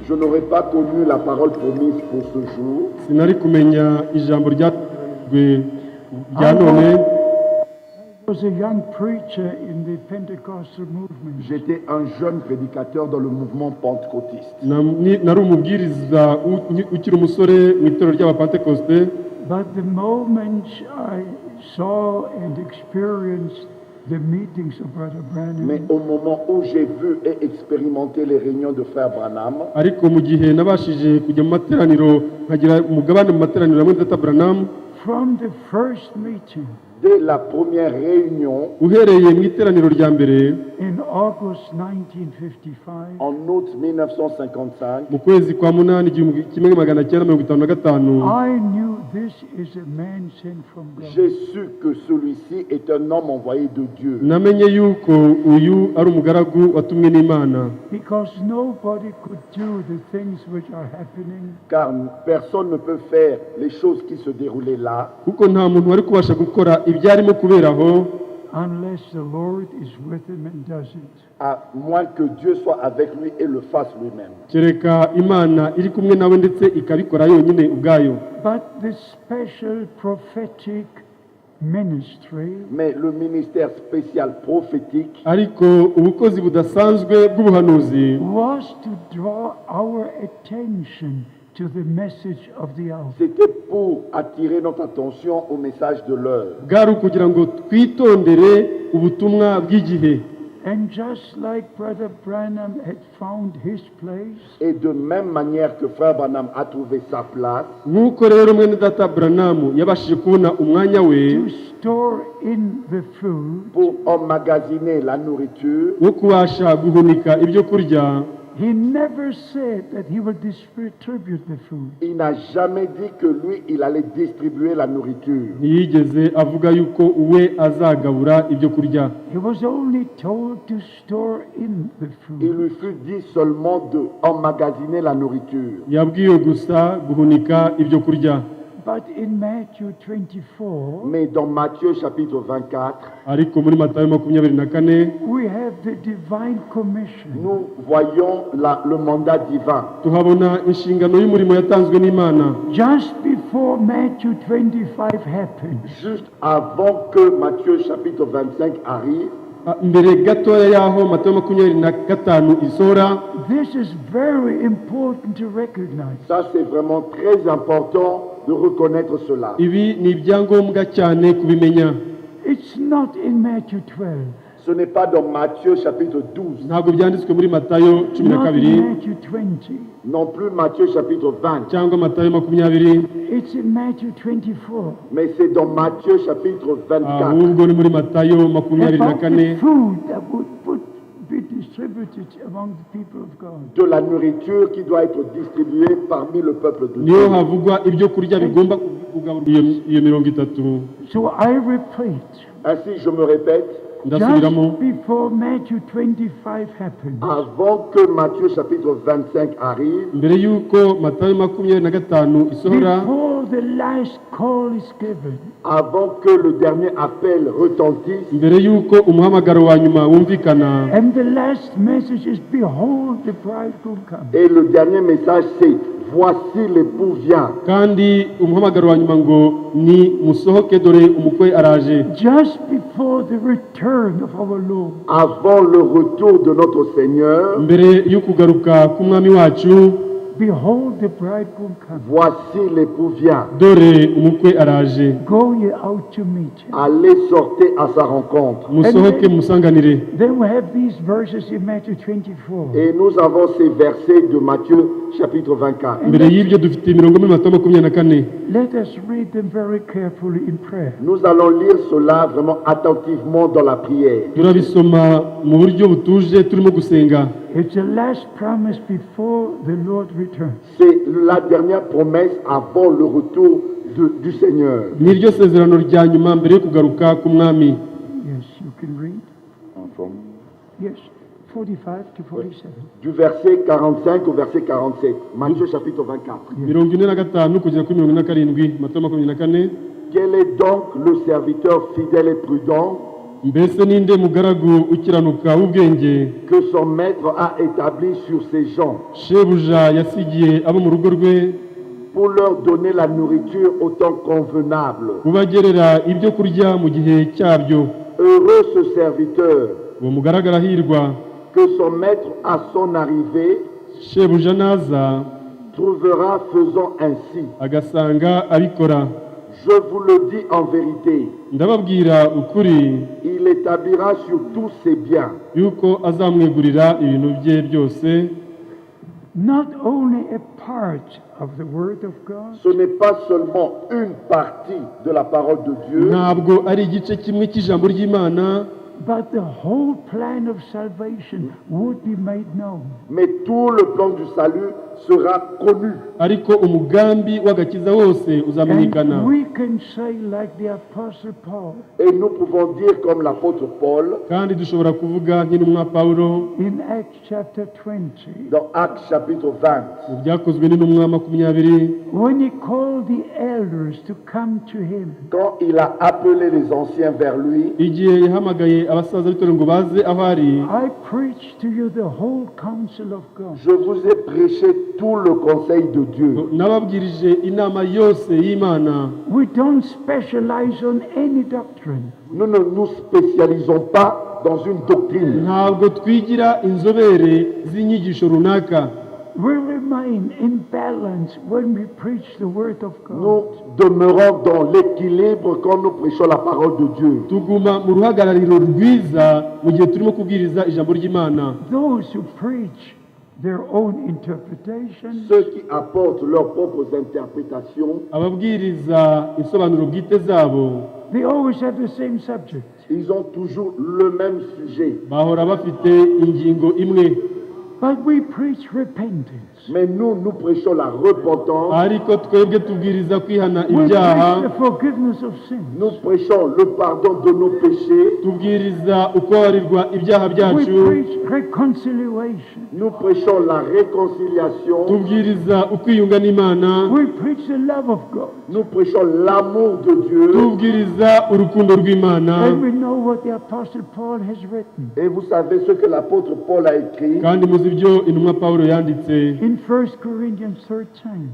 Je n'aurais pas connu la parole promise pour ce jour. sinari kumenya ijambo ryatanzwe rya none. Was a young preacher in the Pentecostal movement. J'étais un jeune prédicateur dans le mouvement pentecôtiste. Nari umubwiriza ukiri umusore mu itorero ry'abapentekoste. But the moment I saw and experienced the meetings of Brother Branham, Mais au moment où j'ai vu et expérimenté les réunions de Frère Branham, ariko mu gihe nabashije kujya mu materaniro nkagira umugabane mu materaniro hamwe na Data Branham, from the first meeting dès la première réunion, uhereye mu iteraniro rya mbere in August 1955, en août 1955, mu kwezi kwa munani 1955, I knew this is a man sent from God. j'ai su que celui-ci est un homme envoyé de Dieu. namenye yuko uyu ari umugaragu watumwe n'Imana, Because nobody could do the things which are happening Car personne ne peut faire les choses qui se déroulaient là kuko nta muntu wari kubasha gukora ibyarimo kuberaho unless the Lord is with him and does it. à moins que Dieu soit avec lui et le fasse lui-même. kereka Imana iri kumwe nawe ndetse ikabikora yonyine ubwayo. But the special prophetic ministry Mais le ministère spécial prophétique ariko ubukozi budasanzwe bw'ubuhanuzi was to draw our attention to the message of the hour. c'était pour attirer notre attention au message de l'heure. bwari ukugira ngo twitondere ubutumwa bw'igihe. And just like Brother Branham had found his place, Et de même manière que Frère Branham a trouvé sa place nk'uko rero mwene Data Branham yabashije kubona umwanya we to store in the food, pour emmagasiner la nourriture, wo kubasha guhunika ibyo kurya, he never said that he would distribute the food. il n'a jamais dit que lui, il allait distribuer la nourriture. ntiyigeze avuga yuko we azagabura ibyo kurya. He was only told to store in the Il food. lui fut dit seulement de emmagasiner la nourriture. yabwiwe gusa guhunika ibyo kurya. But in Matthew 24, Mais dans Matthieu chapitre 24, ariko muri matayo 24 we have the divine commission. nous voyons le mandat divin. tuhabona inshingano y'umurimo yatanzwe n'Imana. Just before Matthew 25 happened, Juste avant que Matthieu chapitre 25 arrive, mbere gatoya y'aho matayo 25 isohora. this is very important to recognize. ça c'est vraiment très important de reconnaître cela. Ibi ni ibyangombwa cyane kubimenya. It's not in Matthew 12, Ce n'est pas dans Matthieu chapitre 12, ntabwo byanditswe muri matayo not in 12 Matthew 20. non plus Matthieu chapitre 20, cyangwa matayo 20, It's in Matthew 24. mais c'est dans Matthieu chapitre 24. ahubwo ni muri matayo About the 24 food that would be distributed among the people of God. De la nourriture qui doit être distribuée parmi le peuple de niyo Dieu. havugwa ibyo kurya bigomba kugaburwa iyo 30. So I repeat, Ainsi, je me répète, ndasubiramo just before Matthew 25 happened, avant que Matthieu chapitre 25 arrive, mbere y'uko matayo 25 isohora, before the last call is given, avant que le dernier appel retentisse, mbere y'uko umuhamagaro wa nyuma wumvikana, and the last message is, behold, the bridegroom comes. et le dernier message c'est voici l'époux vient. kandi umuhamagaro wa nyuma ngo ni musohoke dore umukwe araje. Just before the return of our Lord, Avant le retour de notre Seigneur, mbere y'ukugaruka k'umwami wacu, behold, the bridegroom comes. voici l'époux vient. dore umukwe araje. Go ye out to meet him. Allez, sortez à sa rencontre. musohoke musanganire. Then we have these verses in Matthew 24. Et nous avons ces versets de Matthieu chapitre 24. mbere y'ibyo dufite imirongo muri matayo 24. Let us read them very carefully in prayer. Nous allons lire cela vraiment attentivement dans la prière. turabisoma mu buryo butuje turimo gusenga. It's the last promise before the Lord returns. C'est la dernière promesse avant le retour du Seigneur. niryo sezerano rya nyuma mbere yo kugaruka k'umwami. Yes, you can read. Yes, 45 to 47. Du verset 45 au verset 47. Matthieu chapitre 24. 45 kugera kuri 47 matayo 24. Quel est donc le serviteur fidèle et prudent mbese ninde mugaragu ukiranuka w'ubwenge que son maître a établi sur ses gens shebuja yasigiye abo mu rugo rwe pour leur donner la nourriture au temps convenable? kubagerera ibyo kurya mu gihe cyabyo. Heureux ce serviteur uwo mugaragara ahirwa que son maître à son arrivée shebuja naza trouvera faisant ainsi. agasanga abikora. Je vous le dis en vérité, ndababwira ukuri il établira sur tous ses biens. yuko azamwegurira ibintu bye byose. Not only a part of the Word of God, Ce n'est pas seulement une partie de la parole de Dieu, ntabwo ari igice kimwe cy'ijambo ry'Imana, but the whole plan of salvation would be made known. mais tout le plan du salut sera connu. ariko umugambi w'agakiza wose uzamenyekana. And we can say like the Apostle Paul Et nous pouvons dire comme l'apôtre Paul kandi dushobora kuvuga nk'intumwa Pawulo in Acts chapter 20, dans Actes chapitre 20, mu byakozwe n'intumwa 20, when he called the elders to come to him, quand il a appelé les anciens vers lui, igihe yahamagaye abasaza b'itorero ngo baze aho ari, I preach to you the whole counsel of God. je vous ai prêché tout le conseil de Dieu. nababwirije inama yose y'Imana. We don't specialize on any doctrine. Nous ne nous spécialisons pas dans une doctrine. ntabwo twigira inzobere z'inyigisho runaka. We remain in balance when we preach the Word of God. Nous demeurons dans l'équilibre quand nous prêchons la parole de Dieu. tuguma mu ruhagarariro rwiza mu gihe turimo kubwiriza ijambo ry'Imana. Those who preach their own interpretation, Ceux qui apportent leurs propres interprétations, ababwiriza insobanuro bwite zabo they always have the same subject. ils ont toujours le même sujet. bahora bafite ingingo imwe. But we preach repentance. Mais nous prêchons la repentance. ariko twebwe tubwiriza kwihana We ibyaha, preach the forgiveness of sins. Nous prêchons le pardon de nos péchés. tubwiriza ukubabarirwa ibyaha We byacu, preach reconciliation. Nous prêchons la réconciliation. tubwiriza ukwiyunga n'Imana, We preach the love of God. Nous prêchons l'amour de Dieu. tubwiriza urukundo rw'Imana. And we know what the Apostle Paul has written. Et vous savez ce que l'apôtre Paul a écrit Kandi muzi ibyo intumwa Pawulo yanditse In 1 Corinthians 13.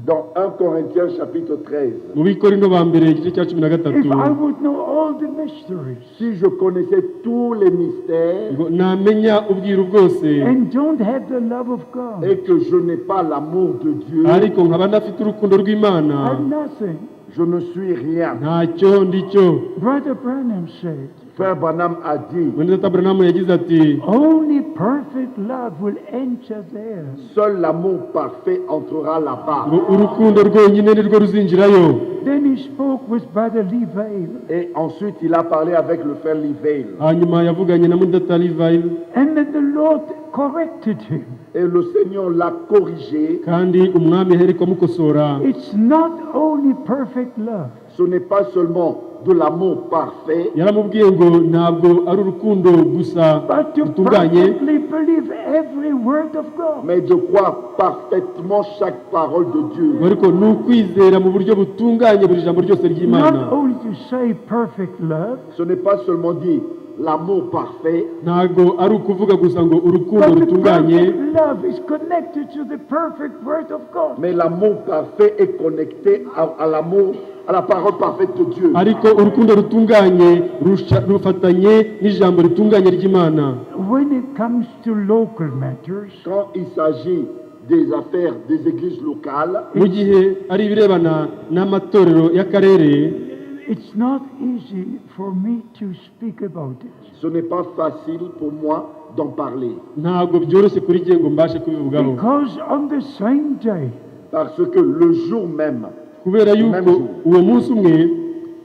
dans 1 Corinthiens chapitre 13. mu Bikorinto ba mbere igice cya 13, If I would know all the mysteries Si je connaissais tous les mystères ngo namenya ubwiru bwose and don't have the love of God, et que je n'ai pas l'amour de Dieu, ariko nkaba ntafite urukundo rw'Imana, I'm nothing. je ne suis rien. ntacyo ndicyo. Brother Branham said, Frère Branham a dit, Mwene Data Branham yagize ati, only perfect love will enter there. seul l'amour parfait entrera là-bas. ngo urukundo rwonyine nirwo ruzinjirayo. Then he spoke with Brother Lee Vale, Et ensuite, il a parlé avec le frère Livale. Hanyuma yavuganye na Mwene Data Livayile, and then the Lord corrected him. Et le Seigneur l'a corrigé. kandi umwami ahereko amukosora. It's not only perfect love, Ce n'est pas seulement de l'amour parfait, Yaramubwiye ngo ntabwo ari urukundo gusa but to rutunganye, perfectly believe every word of God. mais de croire parfaitement chaque parole de Dieu. ariko ni ukwizera mu buryo butunganye buri jambo ryose ry'Imana. Not only to say perfect love, Ce n'est pas seulement dire l'amour parfait, Ntabwo ari ukuvuga gusa ngo urukundo but the rutunganye, perfect love is connected to the perfect word of God. mais l'amour parfait est connecté à l'amour, à la parole parfaite de Dieu. ariko urukundo rutunganye rufatanye n'ijambo ritunganye ry'Imana. When it comes to local matters, Quand il s'agit des affaires des églises locales, Mu gihe ari ibirebana n'amatorero y'akarere, it's not easy for me to speak about it. ce n'est pas facile pour moi d'en parler. ntabwo byoroshye kuri jye ngo mbashe kubivugaho, Because on the same day, Parce que le jour même, kubera yuko uwo munsi umwe,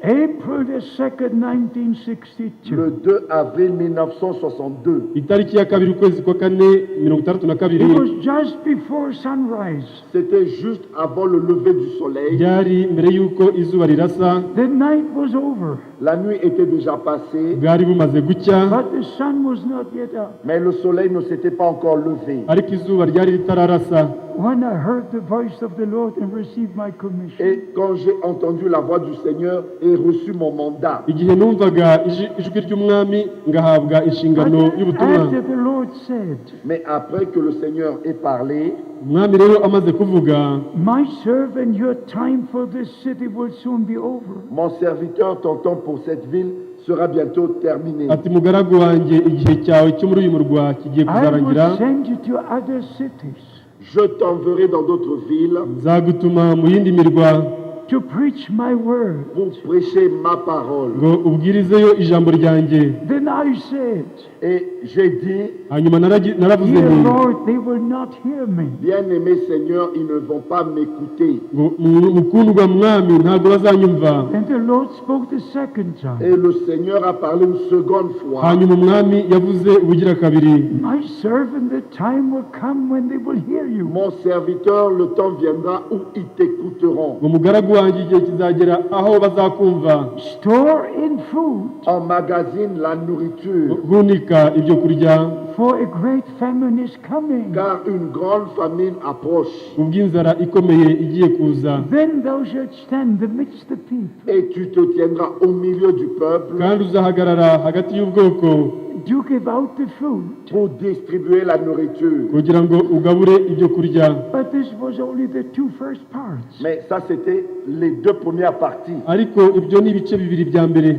April the 2nd, 1962, le 2 avril 1962, itariki ya kabiri ukwezi kwa kane 1962, it was just before sunrise. c'était juste avant le lever du soleil. byari mbere yuko izuba rirasa, The night was over, La nuit était déjà passée, bwari bumaze gucya, but the sun was not yet up. mais le soleil ne s'était pas encore levé. ariko izuba ryari ritararasa. When I heard the voice of the Lord and received my commission, Et quand j'ai entendu la voix du Seigneur et reçu mon mandat, Igihe numvaga ijwi ry'umwami ngahabwa inshingano y'ubutumwa, after the Lord said, mais après que le Seigneur ait parlé, umwami rero amaze kuvuga, my servant, your time for this city will soon be over. mon serviteur, ton temps pour cette ville sera bientôt terminé. ati mugaragu wanjye, igihe cyawe cyo muri uyu murwa kigiye I kuzarangira, will send you to other cities Je t'enverrai dans d'autres villes nzagutuma mu yindi mirwa to preach my word. pour prêcher ma parole. ngo ubwirizeyo ijambo ryanjye. Then I said, Et j'ai dit, Hanyuma naravuze dear nti, Lord, they will not hear me. bien-aimé Seigneur, ils ne vont pas m'écouter. ngo mukundwa mwami ntabwo bazanyumva. And the Lord spoke the second time. Et le Seigneur a parlé une seconde fois. Hanyuma umwami yavuze ubugira kabiri, My servant, the time will come when they will hear you. Mon serviteur, le temps viendra où ils t'écouteront. ngo mugaragu wanjye, igihe kizagera aho bazakumva. Store in food, Emmagasine la nourriture, Hunika ibyo kurya, for a great famine is coming. car une grande famine approche. ubw'inzara ikomeye igiye kuza. Then thou shalt stand amidst the people, Et tu te tiendras au milieu du peuple kandi uzahagarara hagati y'ubwoko to give out the food. pour distribuer la nourriture. kugira ngo ugabure ibyo kurya. But this was only the two first parts. Mais ça, c'était les deux premières parties. ariko ibyo ni ibice bibiri bya mbere.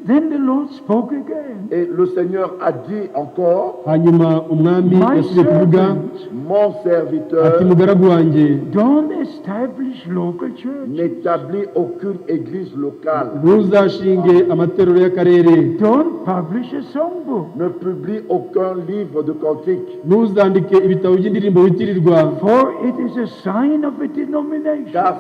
Then the Lord spoke again. Et le Seigneur a dit encore, Hanyuma umwami My yasubiye kuvuga servant, mon ati serviteur mugaragu wanjye, don't establish local church. n'établit aucune église locale, ntuzashinge amatorero y'akarere, Don't publish a songbook. ne publie aucun livre de cantique, ntuzandike ibitabo by'indirimbo witirirwa, For it is a sign of a denomination. car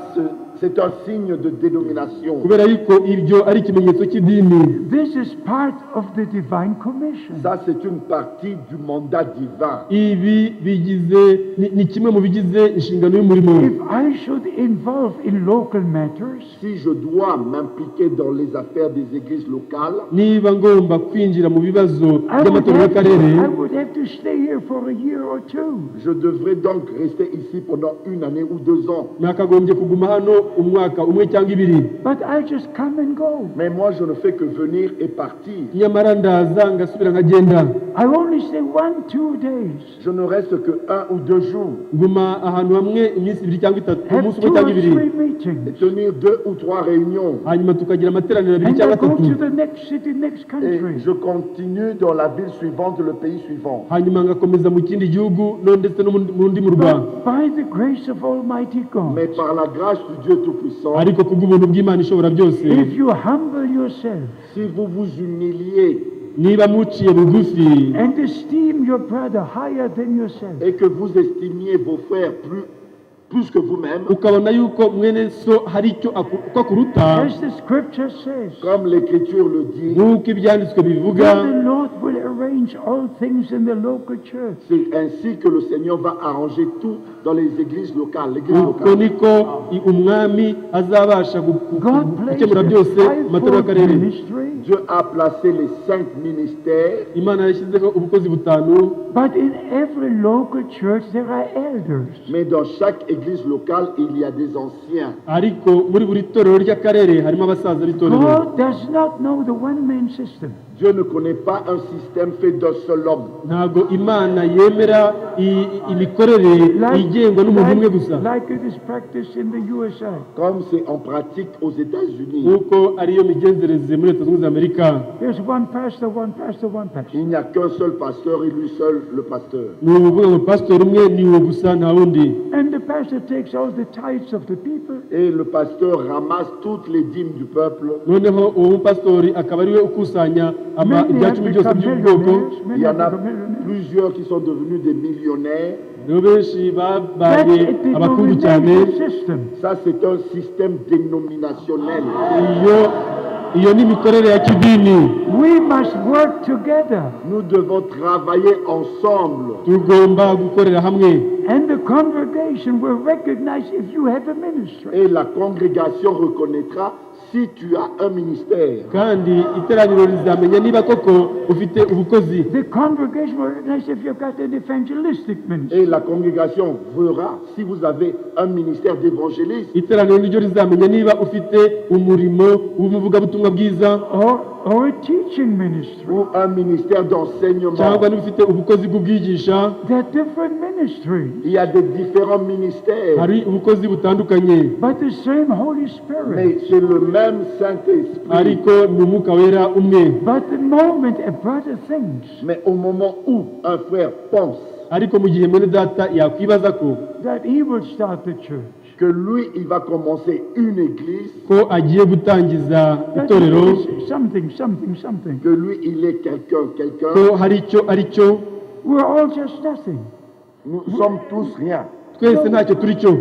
C'est un signe de dénomination. kubera yuko ibyo ari ikimenyetso cy'idini. This is part of the divine commission. Ça, c'est une partie du mandat divin. Ibi bigize ni kimwe mu bigize inshingano y'umurimo. If I should involve in local matters, Si je dois m'impliquer dans les affaires des églises locales, niba ngomba kwinjira mu bibazo I by'amatorero y'akarere, would have to stay here for a year or two. je devrais donc rester ici pendant 1 année ou 2 ans. nakagombye kuguma hano umwaka umwe cyangwa ibiri. But I just come and go. Mais moi, je ne fais que venir et partir. nyamara ndaza ngasubira nkagenda. I only stay 1-2 days. Je ne reste que 1 ou 2 jours. nguma ahantu hamwe iminsi ibiri cyangwa itatu, Have umunsi 2 umwe cyangwa or ibiri, 3 meetings. Et tenir 2 ou 3 réunions. hanyuma tukagira amateraniro abiri And I cyangwa go atatu, to the next city, next Et country. je continue dans la ville suivante, le pays suivant. hanyuma ngakomeza mu kindi gihugu no ndetse no mu rundi murwa. But by the grace of Almighty God, Mais par la grâce du Dieu Tout-Puissant, ariko kubw'ubuntu bw'Imana ishobora byose, if you humble yourself si vous vous humiliez niba muciye bugufi and esteem your brother higher than yourself, et que vous estimiez vos frères plus que vous-même, ukabona yuko mwene so hari icyo uko akuruta, as the scripture says, comme l'Écriture le dit, nk'uko ibyanditswe bivuga, that the Lord will arrange all things in the local church. c'est ainsi que le Seigneur va arranger tout dans les églises locales. L'église uko locale. niko umwami azabasha God placed gukemura byose mu matorero the y'akarere. ministry, Dieu a placé les 5 ministères, Imana yashyizeho ubukozi butanu, but in every local church there are elders. mais dans chaque église locale, il y a des anciens. ariko muri buri torero ry'akarere harimo abasaza b'itorero. God does not know the one-man system. Dieu ne connaît pas un système fait d'un seul homme. ntabwo Imana yemera imikorere igengwa n'umuntu umwe gusa, like it is practiced in the USA. Comme c'est en pratique aux États-Unis. nk'uko ariyo migenzereze muri Leta Zunze Ubumwe za Amerika. There's one pastor, one pastor, one pastor. Il n'y a qu'un seul pasteur et lui seul le pasteur. ni ukuvuga ngo pasitori umwe ni uwo gusa, nta wundi. And the pastor takes all the tithes of the people. Et le pasteur ramasse toutes les dîmes du peuple. noneho uwo mupasitori akaba ariwe ukusanya Many ibyacumi have byose become by'ubwoko. millionaires. Il Many y en have a become millionaires. plusieurs qui sont devenus des millionnaires. nibo benshi That's babaye a abakungu cyane. denomination system. Ça, c'est un système dénominationnel. iyo ni imikorere ya kidini. We must work together. Nous devons travailler ensemble. tugomba gukorera hamwe, And the congregation will recognize if you have a ministry. Et la congrégation reconnaîtra si tu as un ministère. kandi iteraniro rizamenya niba koko ufite ubukozi. The congregation will recognize if you've got an evangelistic ministry. Et la congrégation verra si vous avez un ministère d'évangéliste iteraniro niryo rizamenya niba ufite umurimo w'umuvugabutumwa bwiza Or a teaching ministry. ou un ministère d'enseignement. cyangwa niba ufite ubukozi bw'ubwigisha. There are different ministries, Il y a des différents ministères, hari ubukozi butandukanye, but the same Holy Spirit. mais c'est le même Saint-Esprit. ariko ni umwuka wera umwe. But the moment a brother thinks Mais au moment où un frère pense ariko mu gihe mwene data yakwibaza ko that he will start the church, que lui, il va commencer une église, ko agiye gutangiza that itorero, is something. que lui, il est quelqu'un, ko hari icyo ari cyo, We're all just nothing. nous sommes tous rien. twese ntacyo turi cyo.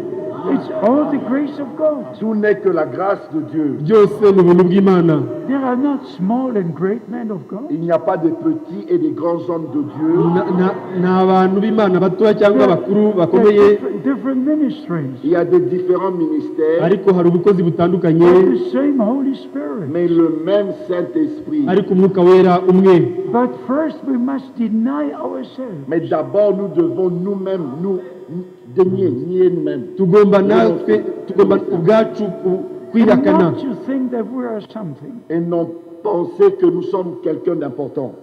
It's all the grace of God. Tout n'est que la grâce de Dieu. byose ni ubuntu bw'Imana. There are not small and great men of God. Il n'y a pas de petits et de grands hommes de Dieu. Ni abantu b'Imana batoya cyangwa abakuru There bakomeye, are different ministries. Il y a des différents ministères, ariko hari ubukozi butandukanye, But the same Holy Spirit. mais le même Saint-Esprit. ariko umwuka wera umwe. But first we must deny ourselves. Mais d'abord, nous devons nous-mêmes nous nier nous-mêmes. tugomba ubwacu And kwihakana, not to think that we are something. Et non penser que nous sommes quelqu'un d'important.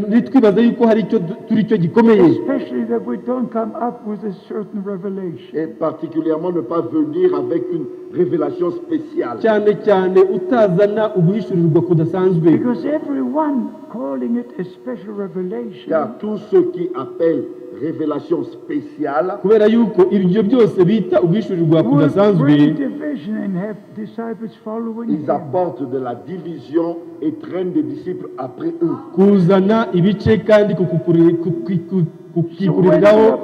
ntitwibaze yuko hari icyo turi cyo gikomeye, Especially that we don't come up with a certain revelation. Et particulièrement ne pas venir avec une révélation spéciale. cyane cyane utazana uguhishurirwa kudasanzwe, Because everyone calling it a special revelation, Car tous ceux qui appellent révélation spéciale kubera yuko ibyo byose bita uguhishurirwa would kudasanzwe, bring division and have disciples following ils them. apportent de la division et traînent des disciples après eux. kuzana ibice kandi kukikuriraho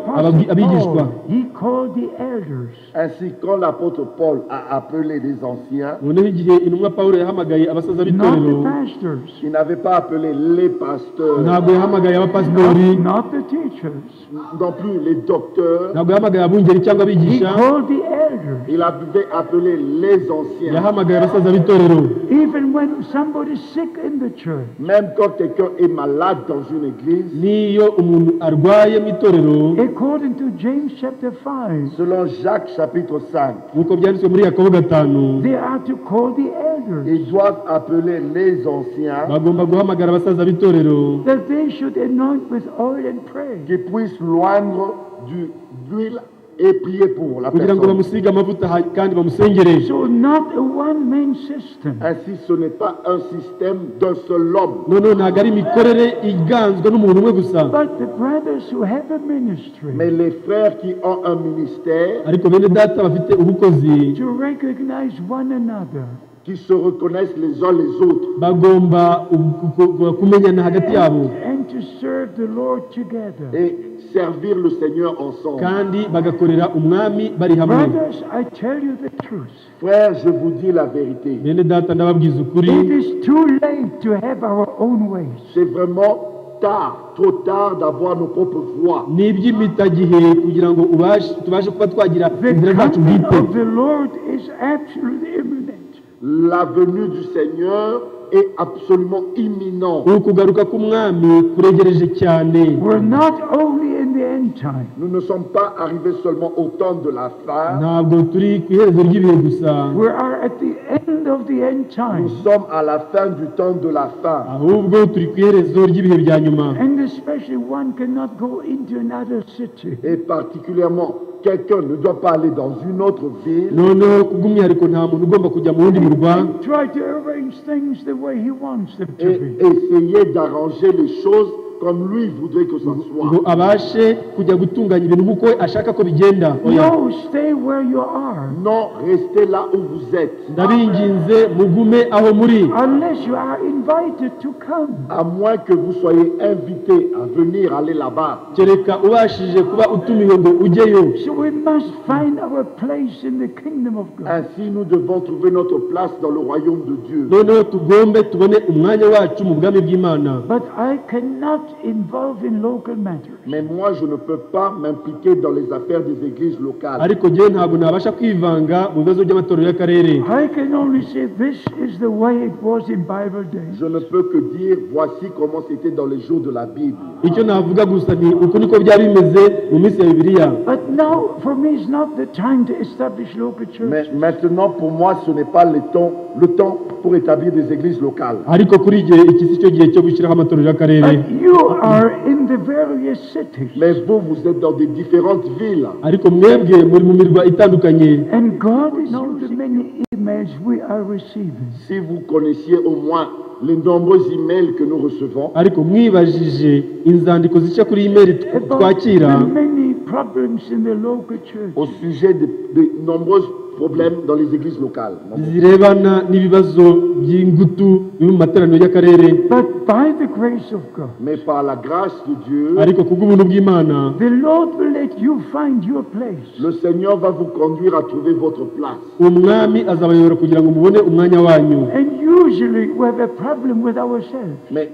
abigishwa. he called the elders. Ainsi, quand l'apôtre Paul a appelé les anciens, noneho igihe intumwa Pawulo yahamagaye abasaza Not the b'itorero, pastors, il n'avait pas appelé les pasteurs, ntabwo yahamagaye abapasitori, not the teachers. non plus les docteurs. ntabwo yahamagaye abungeri cyangwa He abigisha, called the elders. Il avait appelé les anciens. yahamagaye abasaza b'itorero. Even when somebody's sick in the church, Même quand quelqu'un est malade dans une église, N'iyo umuntu arwaye mu itorero, according to James chapter 5, selon Jacques chapitre 5, nk'uko byanditswe muri Yakobo 5, they are to call the elders, ils doivent appeler les anciens bagomba guhamagara abasaza b'itorero that they should anoint with oil and pray. qui puissent loindre d'huile et prier pour la kugira ngo personne. bamusige amavuta kandi bamusengere. So not a one-man system. Ainsi, ce n'est pas un système d'un seul homme, noneho ntabwo ari imikorere iganzwe n'umuntu umwe gusa, But the brothers who have a ministry mais les frères qui ont un ministère, ariko bene data bafite ubukozi to recognize one another qui se reconnaissent les uns les autres bagomba kumenyana hagati yabo and to serve the Lord together. et servir le Seigneur ensemble. kandi bagakorera umwami bari hamwe. Brothers, I tell you the truth. Frères, je vous dis la vérité. bene data ndababwiza ukuri, It is too late to have our own ways. C'est vraiment tard, trop tard d'avoir nos propres voies. ni iby'imitagihe kugira ngo tubashe kuba twagira The inzira zacu coming bwite. of the Lord is absolutely imminent. La venue du Seigneur est absolument imminente. ukugaruka k'umwami kuregereje cyane. We're not only in the end time, Nous ne sommes pas arrivés seulement au temps de la fin, ntabwo turi ku iherezo ry'ibihe gusa, we are at the end of the end nous time. sommes à la fin du temps de la fin. ahubwo turi ku iherezo ry'ibihe bya nyuma. And especially one cannot go into another city. Et particulièrement, quelqu'un ne doit pas aller dans une autre ville noneho kubw'umwihariko nta muntu ugomba kujya mu wundi murwa Try to arrange things the way he wants them to et be. essayer d'arranger les choses comme lui voudrait que ça ngo soit. abashe kujya gutunganya ibintu nk'uko we ashaka ko bigenda. oya, No, stay where you are. Non, restez là où vous êtes. ndabinginze mugume aho muri, Unless you are invited to come. À moins que vous soyez invité à venir aller là-bas. kereka ubashije kuba utumiwe ngo ujyeyo. So we must find our place in the kingdom of God. Ainsi, nous devons trouver notre place dans le royaume de Dieu. noneho tugombe tubone umwanya wacu mu bwami bw'imana. But I cannot involve in local matters. Mais moi, je ne peux pas m'impliquer dans les affaires des églises locales. ariko njyewe ntabwo nabasha kwivanga mu bibazo by'amatorero y'akarere. I can only say this is the way it was in Bible days. Je ne peux que dire, voici comment c'était dans les jours de la Bible. icyo navuga gusa ni uku niko byari bimeze mu minsi ya bibiliya. But now, for me, it's not the time to establish local Mais churches. maintenant, pour moi, ce n'est pas le temps pour établir des églises locales. ariko kuri igihe iki si cyo gihe cyo gushyiraho amatorero y'akarere. But you are in the various cities. Mais vous êtes dans des différentes villes. ariko mwebwe muri mu mirwa itandukanye. And God knows the many emails we are receiving. Si vous connaissiez au moins les nombreux emails que nous recevons ariko mwibajije inzandiko zica kuri imeri About twakira the many problems in the local church. au sujet de nombreux problèmes dans les églises locales. zirebana n'ibibazo by'ingutu biri mu materaniro y'akarere. But by the grace of God, Mais par la grâce de Dieu, ariko kubw'ubuntu bw'imana the Lord will let you find your place. le Seigneur va vous conduire à trouver votre place. umwami azabayobora kugira ngo mubone umwanya wanyu. And usually we have a problem with ourselves. Mais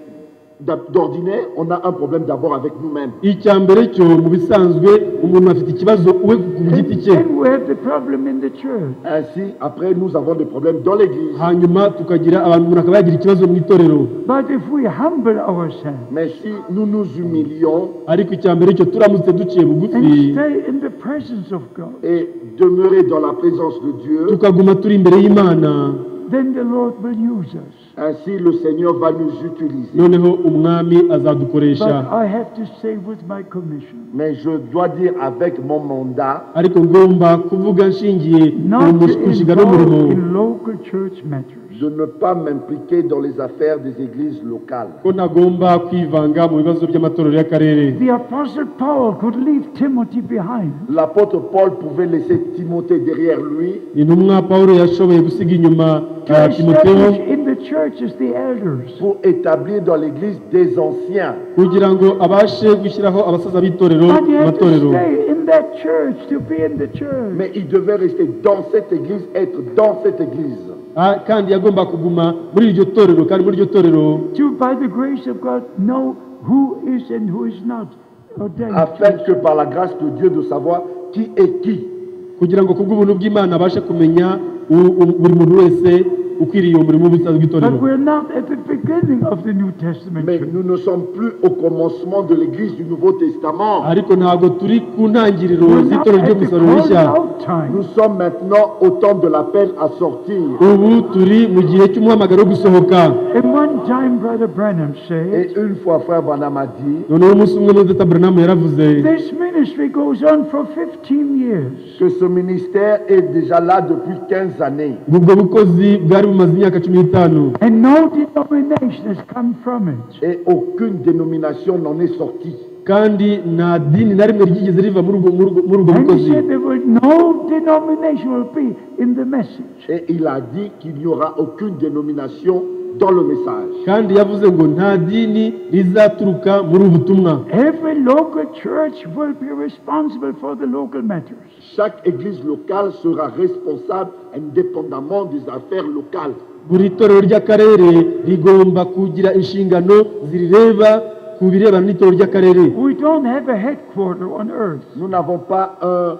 d'ordinaire, on a un problème d'abord avec nous-mêmes. icya mbere cyo mu bisanzwe umuntu afite ikibazo we ku giti cye, Then we have the problem in the church. Ainsi, après, nous avons des problèmes dans l'église. hanyuma tukagira abantu umuntu akaba yagira ikibazo mu itorero. But if we humble ourselves Mais si nous nous humilions ariko icya mbere cyo turamutse duciye and bugufi stay in the presence of God, et demeurer dans la présence de Dieu, tukaguma turi imbere y'imana, then the Lord will use us. ainsi le Seigneur va nous utiliser. noneho umwami But azadukoresha. I have to say with my commission, Mais je dois dire avec mon mandat, ariko ngomba kuvuga nshingiye not to ku nshingano y'umurimo involve in local church matters. de ne pas m'impliquer dans les affaires des églises locales. ko ntagomba kwivanga mu bibazo by'amatorero y'akarere. The Apostle Paul could leave Timothy behind. L'apôtre Paul pouvait laisser Timothée derrière lui intumwa pawulo yashoboye gusiga inyuma To timoteyo establish in the church is the elders. pour établir dans l'église des anciens. kugira ngo abashe gushyiraho abasaza b'itorero But he had to amatorero stay in that church to be in the church. Mais il devait rester dans cette église, être dans cette église. kandi yagomba kuguma muri iryo torero kandi muri iryo torero To, by the grace of God, know who is and who is not ordained. Afin que par la grâce de Dieu de savoir qui est qui. kugira ngo kubw'ubuntu bw'Imana abashe kumenya buri muntu wese ukwiriye umurimo w'ubusaza bw'itorero. But we're not at the beginning of the New Testament. Mais nous ne sommes plus au commencement de l'église du Nouveau Testament. ariko ntabwo turi ku ntangiriro We're not z'itorero at ryo the musaruro calling rishya. out time. Nous sommes maintenant au temps de l'appel à sortir. ubu turi mu gihe cy'umuhamagaro wo gusohoka. And one time, Brother Branham said, Et une fois, frère Branham a dit noneho umunsi umwe Dr. Branham yaravuze this ministry goes on for 15 years. que ce ministère est déjà là depuis 15 années. ubwo bukozi bwari bumaze imyaka 15 And no denomination has come from it. Et aucune dénomination n'en est sortie. kandi nta dini na rimwe ryigeze riva muri ubwo And he bukozi. said there will no denomination will be in the message. Et il a dit qu'il n'y aura aucune dénomination dans le message. kandi yavuze ngo nta dini rizaturuka muri ubu butumwa. Every local church will be responsible for the local matters. Chaque église locale sera responsable indépendamment des affaires locales. buri torero ry'akarere rigomba kugira inshingano zirireba ku birebana n'itorero ry'akarere. We don't have a headquarter on earth. Nous n'avons pas un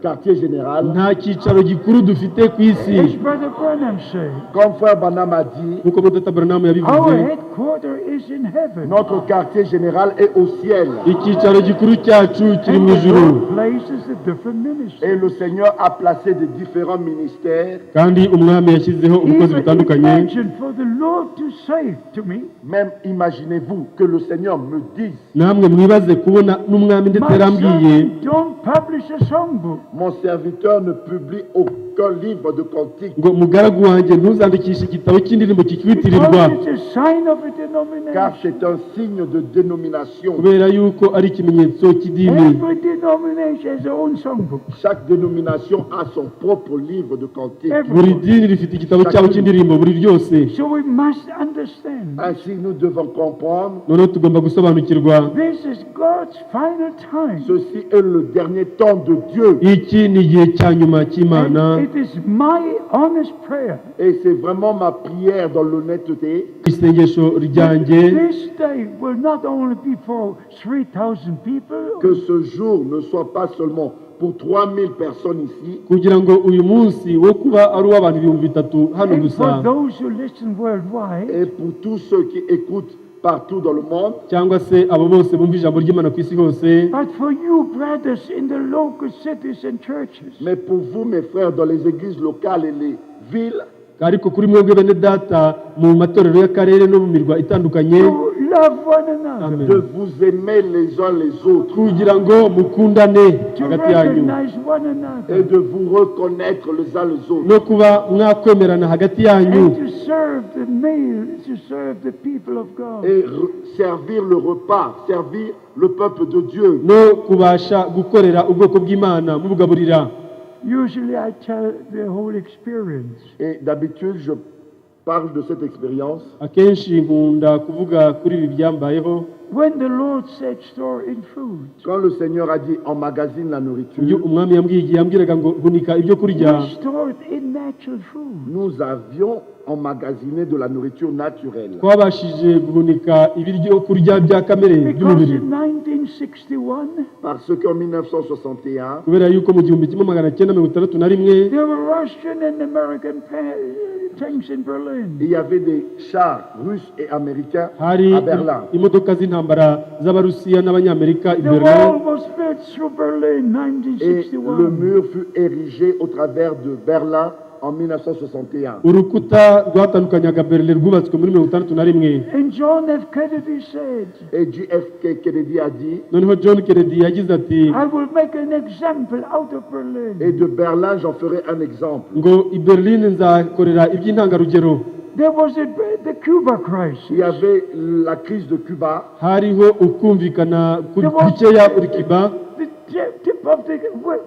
quartier général. nta cyicaro gikuru dufite ku isi. As Brother Branham said, Comme frère Branham a dit, nk'uko Dr. Branham our yabivuze, headquarter is in heaven. notre quartier général est au ciel. icyicaro gikuru cyacu kiri And mu the ijuru. Lord places the different ministries. Et le Seigneur a placé des différents ministères. kandi umwami yashyizeho ubukozi Even butandukanye. imagine for the Lord to say to me, Même imaginez-vous que le Seigneur me dise, namwe mwibaze kubona n'umwami ndetse my yarambwiye son, don't publish a songbook. mon serviteur ne publie aucun livre de cantique. ngo mugaragu wanjye ntuzandikishe igitabo cy'indirimbo kikwitirirwa, Because it's a sign of a Car denomination. c'est un signe de dénomination. kubera yuko ari ikimenyetso cy'idini. Every denomination has their own songbook. Chaque dénomination a son propre livre de cantique. buri dini rifite igitabo cyabo cy'indirimbo buri ryose. So we must understand Ainsi, nous devons comprendre, noneho tugomba gusobanukirwa this is God's final time. ceci est le dernier temps de Dieu. iki ni igihe cya nyuma cy'Imana. And it is my honest prayer Et c'est vraiment ma prière dans l'honnêteté isengesho ryanjye this day will not only be for 3,000 people, que ce jour ne soit pas seulement pour 3000 personnes ici, kugira ngo uyu munsi wo kuba ari uw'abantu 3,000 hano and gusa, for those who listen worldwide, et pour tous ceux qui écoutent partout dans le monde, cyangwa se abo bose bumva ijambo ry'Imana ku isi hose, but for you, brothers, in the local cities and churches. mais pour vous, mes frères, dans les églises locales et les villes, ariko kuri mwebwe bene data mu matorero y'akarere no mu mirwa itandukanye, To love one another, Amen. de vous aimer les uns les autres kugira ngo mukundane to hagati yanyu recognize one et another, de vous reconnaître les uns les autres no kuba mwakwemerana hagati yanyu and to serve the male, to serve the people of God. et servir le repas, servir le peuple de Dieu. no kubasha gukorera ubwoko bw'Imana mubugaburira. Usually I tell the whole experience. Et d'habitude, je parle de cette expérience. akenshi nkunda kuvuga kuri ibi byambayeho. When the Lord said store in food, Quand le Seigneur a dit emmagasine la Ibyo nourriture, umwami yambwiye igihe yambwiraga ngo hunika ibyo kurya, we stored in natural food. nous avions emmagasiné de la nourriture naturelle. twabashije guhunika ibiryo kurya bya kamere Because by'umubiri, in 1961, Parce qu'en 1961, kubera yuko mu 1961 there were Russian and American tanks in Berlin. il y avait des chars russes et américains hari à Berlin. imodoka z'intambara z'abarusiya n'abanyamerika i The wall Berlin, was built through Berlin, Et le 1961. mur fut érigé au travers de Berlin en 1961. urukuta rwatandukanyaga Berlin rwubatswe muri 1961. And John F. Kennedy said, Et JFK Kennedy a dit, noneho John Kennedy yagize ati I will make an example out of Berlin. et de Berlin j'en ferai un exemple. ngo i Berlin nzakorera iby'intangarugero. There was the Cuba Il crisis. y avait la crise de Cuba, hariho ukumvikana bikeya uri Cuba, The of the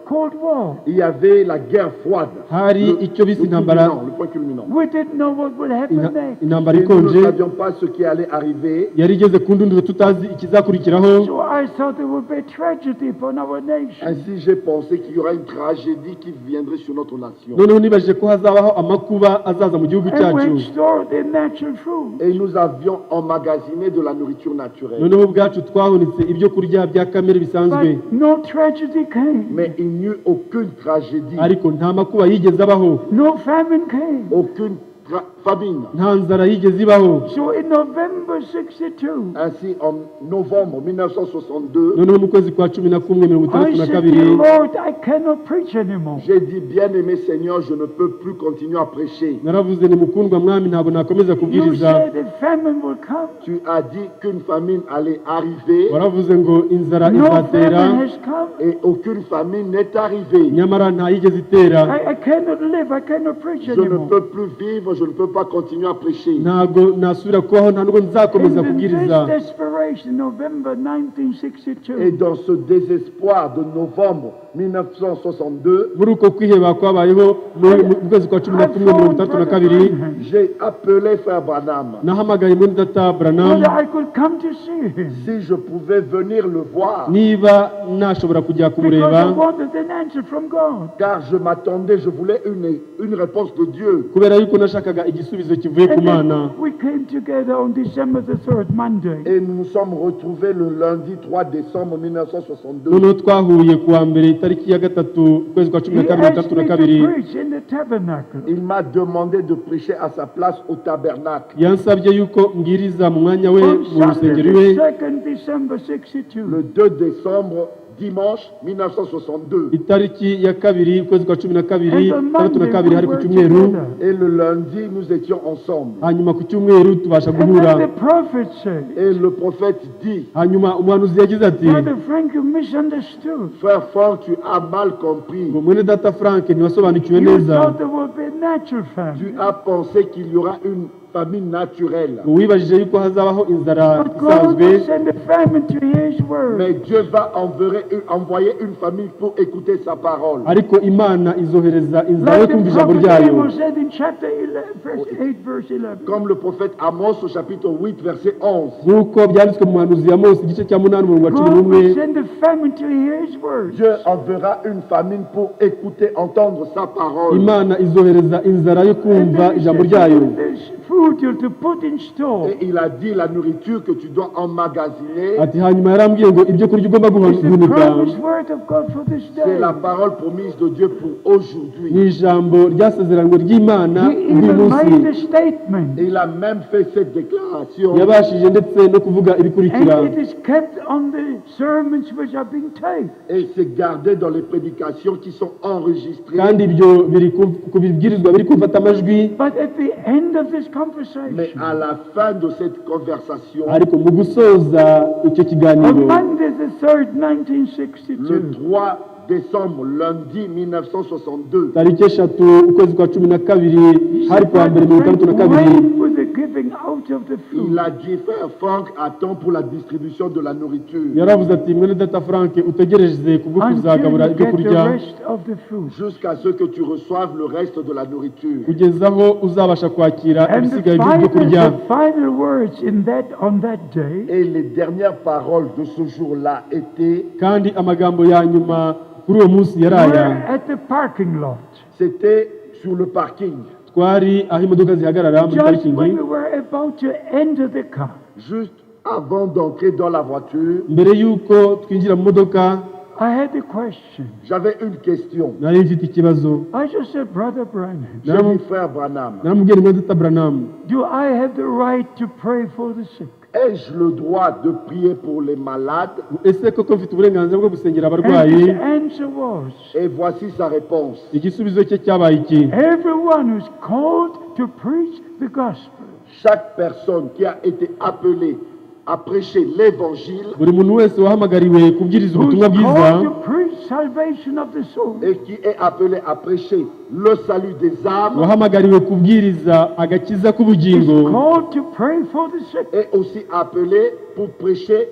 Cold War. Il y avait la guerre froide. hari icyo bise intambara Le point culminant. We didn't know what would happen next. intambara Et nous ne ikonje savions pas ce qui allait arriver. yari igeze ku ndunduro tutazi ikizakurikiraho. So I thought there would be a tragedy upon our nation. Ainsi, j'ai pensé qu'il y aura une tragédie qui viendrait sur notre nation. noneho nibajije ko hazabaho amakuba azaza mu gihugu And cyacu. we stored the natural food. Et nous avions emmagasiné de la nourriture naturelle. noneho ubwacu twahunitse ibyo kurya bya kamere bisanzwe, But no tragedy came. Mais il n'y eut aucune tragédie, ariko nta makuba yigeze abaho, No famine came. aucune famine. nta nzara yigeze ibaho. So in November 62, Ainsi, en novembre 1962, noneho mu kwezi kwa 11 mirongo I itandatu na said, kabiri "Dear Lord, I cannot preach anymore. j'ai dit, bien-aimé Seigneur, je ne peux plus continuer à prêcher. naravuze ni mukundwa mwami, ntabwo nakomeza You kubwiriza. said the famine will come. Tu as dit qu'une famine allait arriver waravuze ngo inzara No izatera, famine has come. et aucune famine n'est arrivée. nyamara ntayigeze itera. I cannot live. I cannot preach Je ne anymore. peux plus vivre, je ne peux pas continuer à prêcher. ntabwo nasubira kubaho, nta nubwo nzakomeza In this kubwiriza. desperation, November 1962, Et dans ce désespoir de novembre 1962, muri uko kwiheba kwabayeho mu kwezi kwa 11 mirongo itandatu na kabiri, j'ai appelé Frère Branham. nahamagaye muri data Branham whether I could come to see him. Si je pouvais venir le voir, niba nashobora kujya Because I kumureba, wanted an answer from God. car je m'attendais, je voulais une réponse de Dieu. kubera yuko nashakaga igisubizo kivuye ku And Mana. then we came together on December the 3rd, Monday. Et nous nous sommes retrouvés le lundi 3 décembre 1962. noneho twahuye kuwa mbere itariki ya gatatu ukwezi kwa 12 He mirongo asked itandatu me na to kabiri, preach in the tabernacle. Il m'a demandé de prêcher à sa place au tabernacle. yansabye yuko mbwiriza mu mwanya we On mu Sunday, rusengero the iwe 2nd December 62. Le 2 décembre, dimanche 1962. itariki ya kabiri ukwezi kwa 12 And on itandatu na Monday kabiri we hari ku were cyumweru, together. Et le lundi, nous étions ensemble. hanyuma ku cyumweru tubasha And guhura. then the prophet said, Et le prophète dit, hanyuma umuhanuzi yagize ati, Brother Frank, you misunderstood. Frère Franck, tu as mal compris. ngo mwene data Frank ntiwasobanukiwe You neza, thought there would be a natural Tu famine. as pensé qu'il y aura une famine naturelle. ngo wibajije yuko hazabaho inzara But God isanzwe, will send a famine to hear His word. Mais Dieu va envoyer une famille pour écouter sa parole. ariko Imana izohereza inzara yo Like kumva the ijambo prophet ryayo, Amos said in chapter 11, verse 8, verse 11. Comme le prophète Amos au chapitre 8, verset 11. nk'uko byanditswe mu muhanuzi ya Mose igice cya 8 umurongo wa God will 11. send a famine to hear His word. Dieu enverra une famine pour écouter, entendre sa parole. Imana izohereza inzara yo And kumva then he ijambo said, ryayo. there's food you're to put in store. Et il a dit la nourriture que tu dois emmagasiner, ati hanyuma yarambwiye ngo ibyo kurya ugomba It's the guhunika promised word of God for this c'est day. la parole promise de Dieu pour ni aujourd'hui. ijambo ryasezeranywe ry'Imana He uyu even munsi. made a statement. Et il a même fait cette déclaration. yabashije ndetse no kuvuga ibikurikira, And it is kept on the sermons which are being taped. Et c'est gardé dans les prédications qui sont enregistrées. kandi ibyo biri ku bibwirizwa biri kumfata amajwi. But at the end of this Mais conversation, à la fin de cette conversation, ariko mu gusoza icyo on kiganiro Monday the 3rd, le 1962, 3 décembre, lundi 1962, tariki 3 ukwezi kwa 12 hari kuwa mbere 1962, when was the giving out of the il food? a dit, Frère Franck, attends pour la distribution de la nourriture. yaravuze ati mwene data Frank utegereze kubwo Until kuzagabura you ibyo get the kurya rest of the food. Jusqu'à ce que tu reçoives le reste de la nourriture. kugeza aho uzabasha kwakira And ibisigaye by'ibyo kurya. the final words on that day Et les dernières paroles de ce jour-là étaient, kandi amagambo ya nyuma kuri uwo munsi yari were aya. at the parking lot. c'était sur le parking. twari aho imodoka zihagarara muri Just parikingi, when we were about to enter the car, Juste avant d'entrer dans la voiture, mbere y'uko twinjira mu modoka I had a question. j'avais une question. nari mfite ikibazo. I just said, Brother Branham, J'ai dit, Frère Branham, naramubwiye mwene data Branham, do I have the right to pray for the sick? ai-je le droit de prier pour les malades? ese koko mfite uburenganzira bwo gusengera And abarwayi? his answer was, Et voici sa réponse. igisubizo cye cyabaye iki? everyone who's called to preach the gospel Chaque personne qui a été appelée à prêcher l'évangile buri muntu wese wahamagariwe kubwiriza who's ubutumwa bwiza called to preach salvation of the soul et qui est appelé à prêcher le salut des âmes wahamagariwe kubwiriza agakiza is k'ubugingo called to pray for the sick. est aussi appelé pour prêcher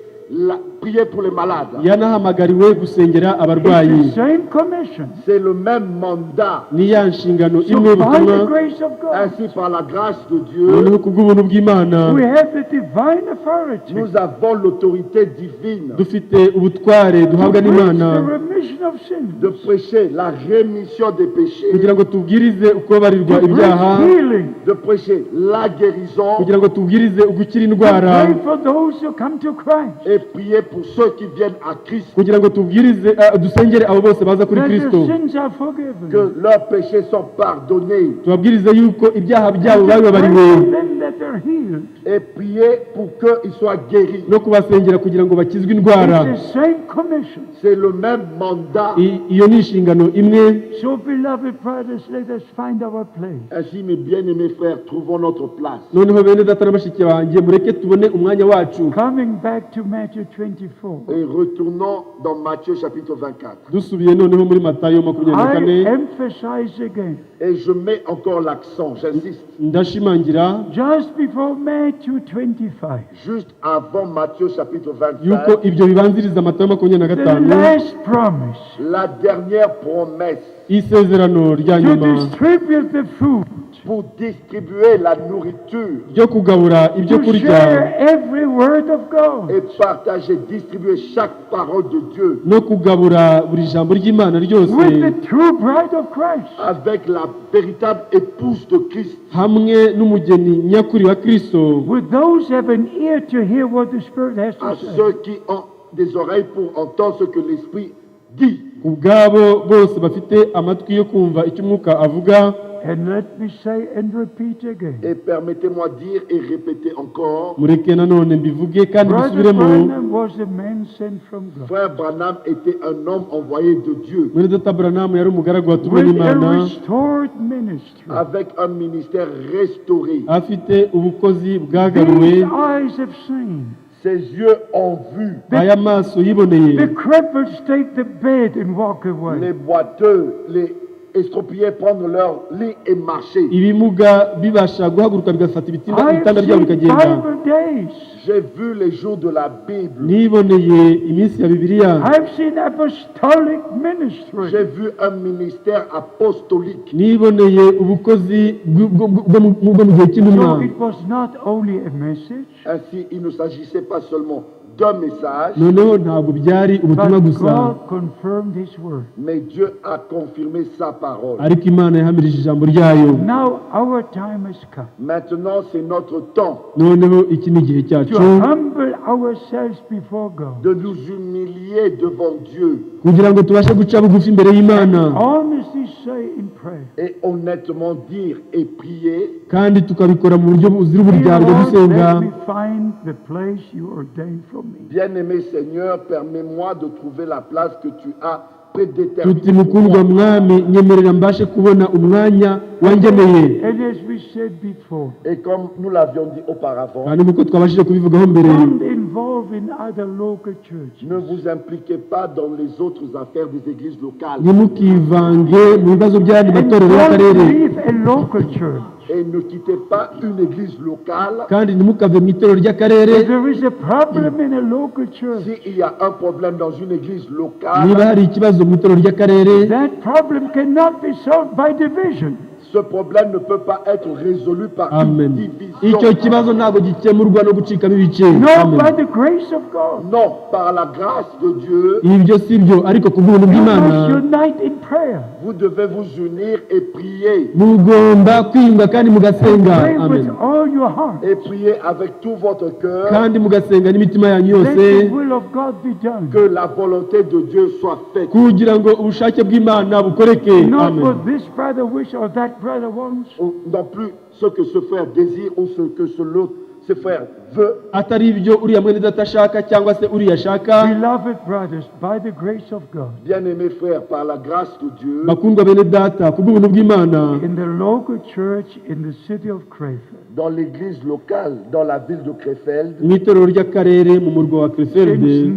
prier pour les malades. yanahamagariwe gusengera It's abarwayi. the same commission. C'est le même mandat. Ni ya nshingano So imwe by the y'ubutumwa. grace of God, Ainsi, par la grâce de Dieu, Noneho kubw'ubuntu bw'Imana we have the divine authority nous avons l'autorité divine dufite ubutware to duhabwa preach n'Imana the remission of de sins, prêcher la rémission des péchés, kugira ngo tubwirize ukubabarirwa to ibyaha, preach healing, de prêcher la guérison kugira ngo tubwirize ugukira to indwara, pray for those who come to Christ, et prier pour ceux qui viennent à Christ, kugira ngo tubwirize dusengere abo bose baza kuri that Kristo, their sins are forgiven. que leurs péchés sont pardonnés, tubabwirize yuko ibyaha byabo To pray babibabariwe, for them that they're healed. et prier pour qu'ils soient guéris. no kubasengera kugira ngo bakizwe indwara. It's the same commission. C'est le même mandat. Iyo ni inshingano imwe. So, beloved brothers, let us find our place. Ainsi, mes bien-aimés frères, trouvons notre place. Noneho bene data na bashiki banjye, mureke tubone umwanya wacu. Coming back to Matthew 24, Et retournons dans Matthieu chapitre 24. Dusubiye noneho muri Matayo 24. I emphasize again, Et je mets encore l'accent, j'insiste, Ndashimangira just before Matthew 25, juste avant Matthieu chapitre yuko 25, ibyo bibanziriza Matayo the 25, last promise la dernière promesse isezerano rya to nyuma distribute the food, pour distribuer la nourriture ryo kugabura ibyo to kurya share every word of God. et partager, distribuer chaque parole de Dieu no kugabura buri jambo ry'Imana ryose With the true bride of Christ. avec la véritable épouse de Christ, hamwe n'umugeni nyakuri wa Kristo, With those who have an ear to hear what the Spirit has à to say. ceux qui ont des oreilles pour entendre ce que l'Esprit dit. ku bwabo bose bafite amatwi yo kumva icyo umwuka avuga. And let me say and repeat again. Et permettez-moi dire et répéter encore, Mureke nanone mbivuge kandi Brother bisubiremo. Branham was a man sent from God Frère Branham était un homme envoyé de Dieu Mwene data Branham yari umugaragu watumwe with a n'Imana, restored ministry. avec un ministère restauré. afite ubukozi bwagaruwe. These eyes have seen. Ses yeux ont vu Aya maso yiboneye The cripples take the bed and walk away. les boiteux, les estropiés prendre leur lit et marcher. ibimuga bibasha guhaguruka bigafata I've ibitanda byabo seen bikagenda. Bible days. J'ai vu les jours de la Bible. Niboneye iminsi ya Bibiliya, I've seen apostolic ministry. J'ai vu un ministère apostolique. niboneye ubukozi bwo mu gihe cy'intumwa. So it was not only a message, Ainsi, il ne s'agissait pas seulement d'un message, Noneho ntabwo byari ubutumwa but gusa, God confirmed His word. mais Dieu a confirmé sa parole. ariko Imana yahamirije ijambo ryayo. Now our time has come Maintenant, c'est notre temps Noneho iki ni igihe cyacu to humble ourselves before God. de nous humilier devant Dieu kugira ngo tubashe guca bugufi imbere y'Imana, Honestly say in prayer, et honnêtement dire et prier, kandi tukabikora mu buryo buzira "Dear uburyarya Lord, dusenga. let me find the place you ordained for me." bien-aimé Seigneur, permets-moi de trouver la place que tu as tuti prédéterminée. mukundwa mwami, nyemerera mbashe kubona umwanya wangeneye. And as we said before, Et comme nous l'avions dit auparavant, kandi nk'uko twabashije kubivugaho mbere, don't involve in other local churches. ne vous impliquez pas dans les autres affaires des églises locales ntimukivange mu bibazo by'ayandi And matorero don't y'akarere, leave a local church. et ne quittez pas une église locale. kandi ntimukave mu itorero ry'akarere. If there is a problem in a local church, S'il y a un problème dans une église niba locale, hari ikibazo mu itorero ry'akarere, that problem cannot be solved by division. ce problème ne peut pas être résolu par une amen, icyo division. kibazo ntabwo gikemurwa no gucikamo ibice. No, Amen. by the grace of God. Non, par la grâce de Dieu, ibyo si byo, ariko ku bw'ubuntu You bw'Imana must unite in prayer. vous devez vous unir et prier. mugomba kwiyunga kandi mugasenga. Pray with Amen. all your heart. Et prier avec tout votre cœur, kandi mugasenga n'imitima yanyu Let yose, the will of God be done. que la volonté de Dieu soit faite. kugira ngo ubushake bw'Imana bukoreke. Not Amen. what this brother wishes or that brother wants. Non plus ce que ce frère désire ou ce que ce frère veut, atari ibyo uriya mwene data ashaka cyangwa se uriya ashaka. Beloved brothers, by the grace of God, bien-aimés frères, par la grâce de Dieu, bakundwa bene data, ku bw'ubuntu bw'Imana, in the local church in the city of Krefeld, dans l'église locale, dans la ville de Krefeld, mu itorero ry'akarere mu murwa wa Krefeld, since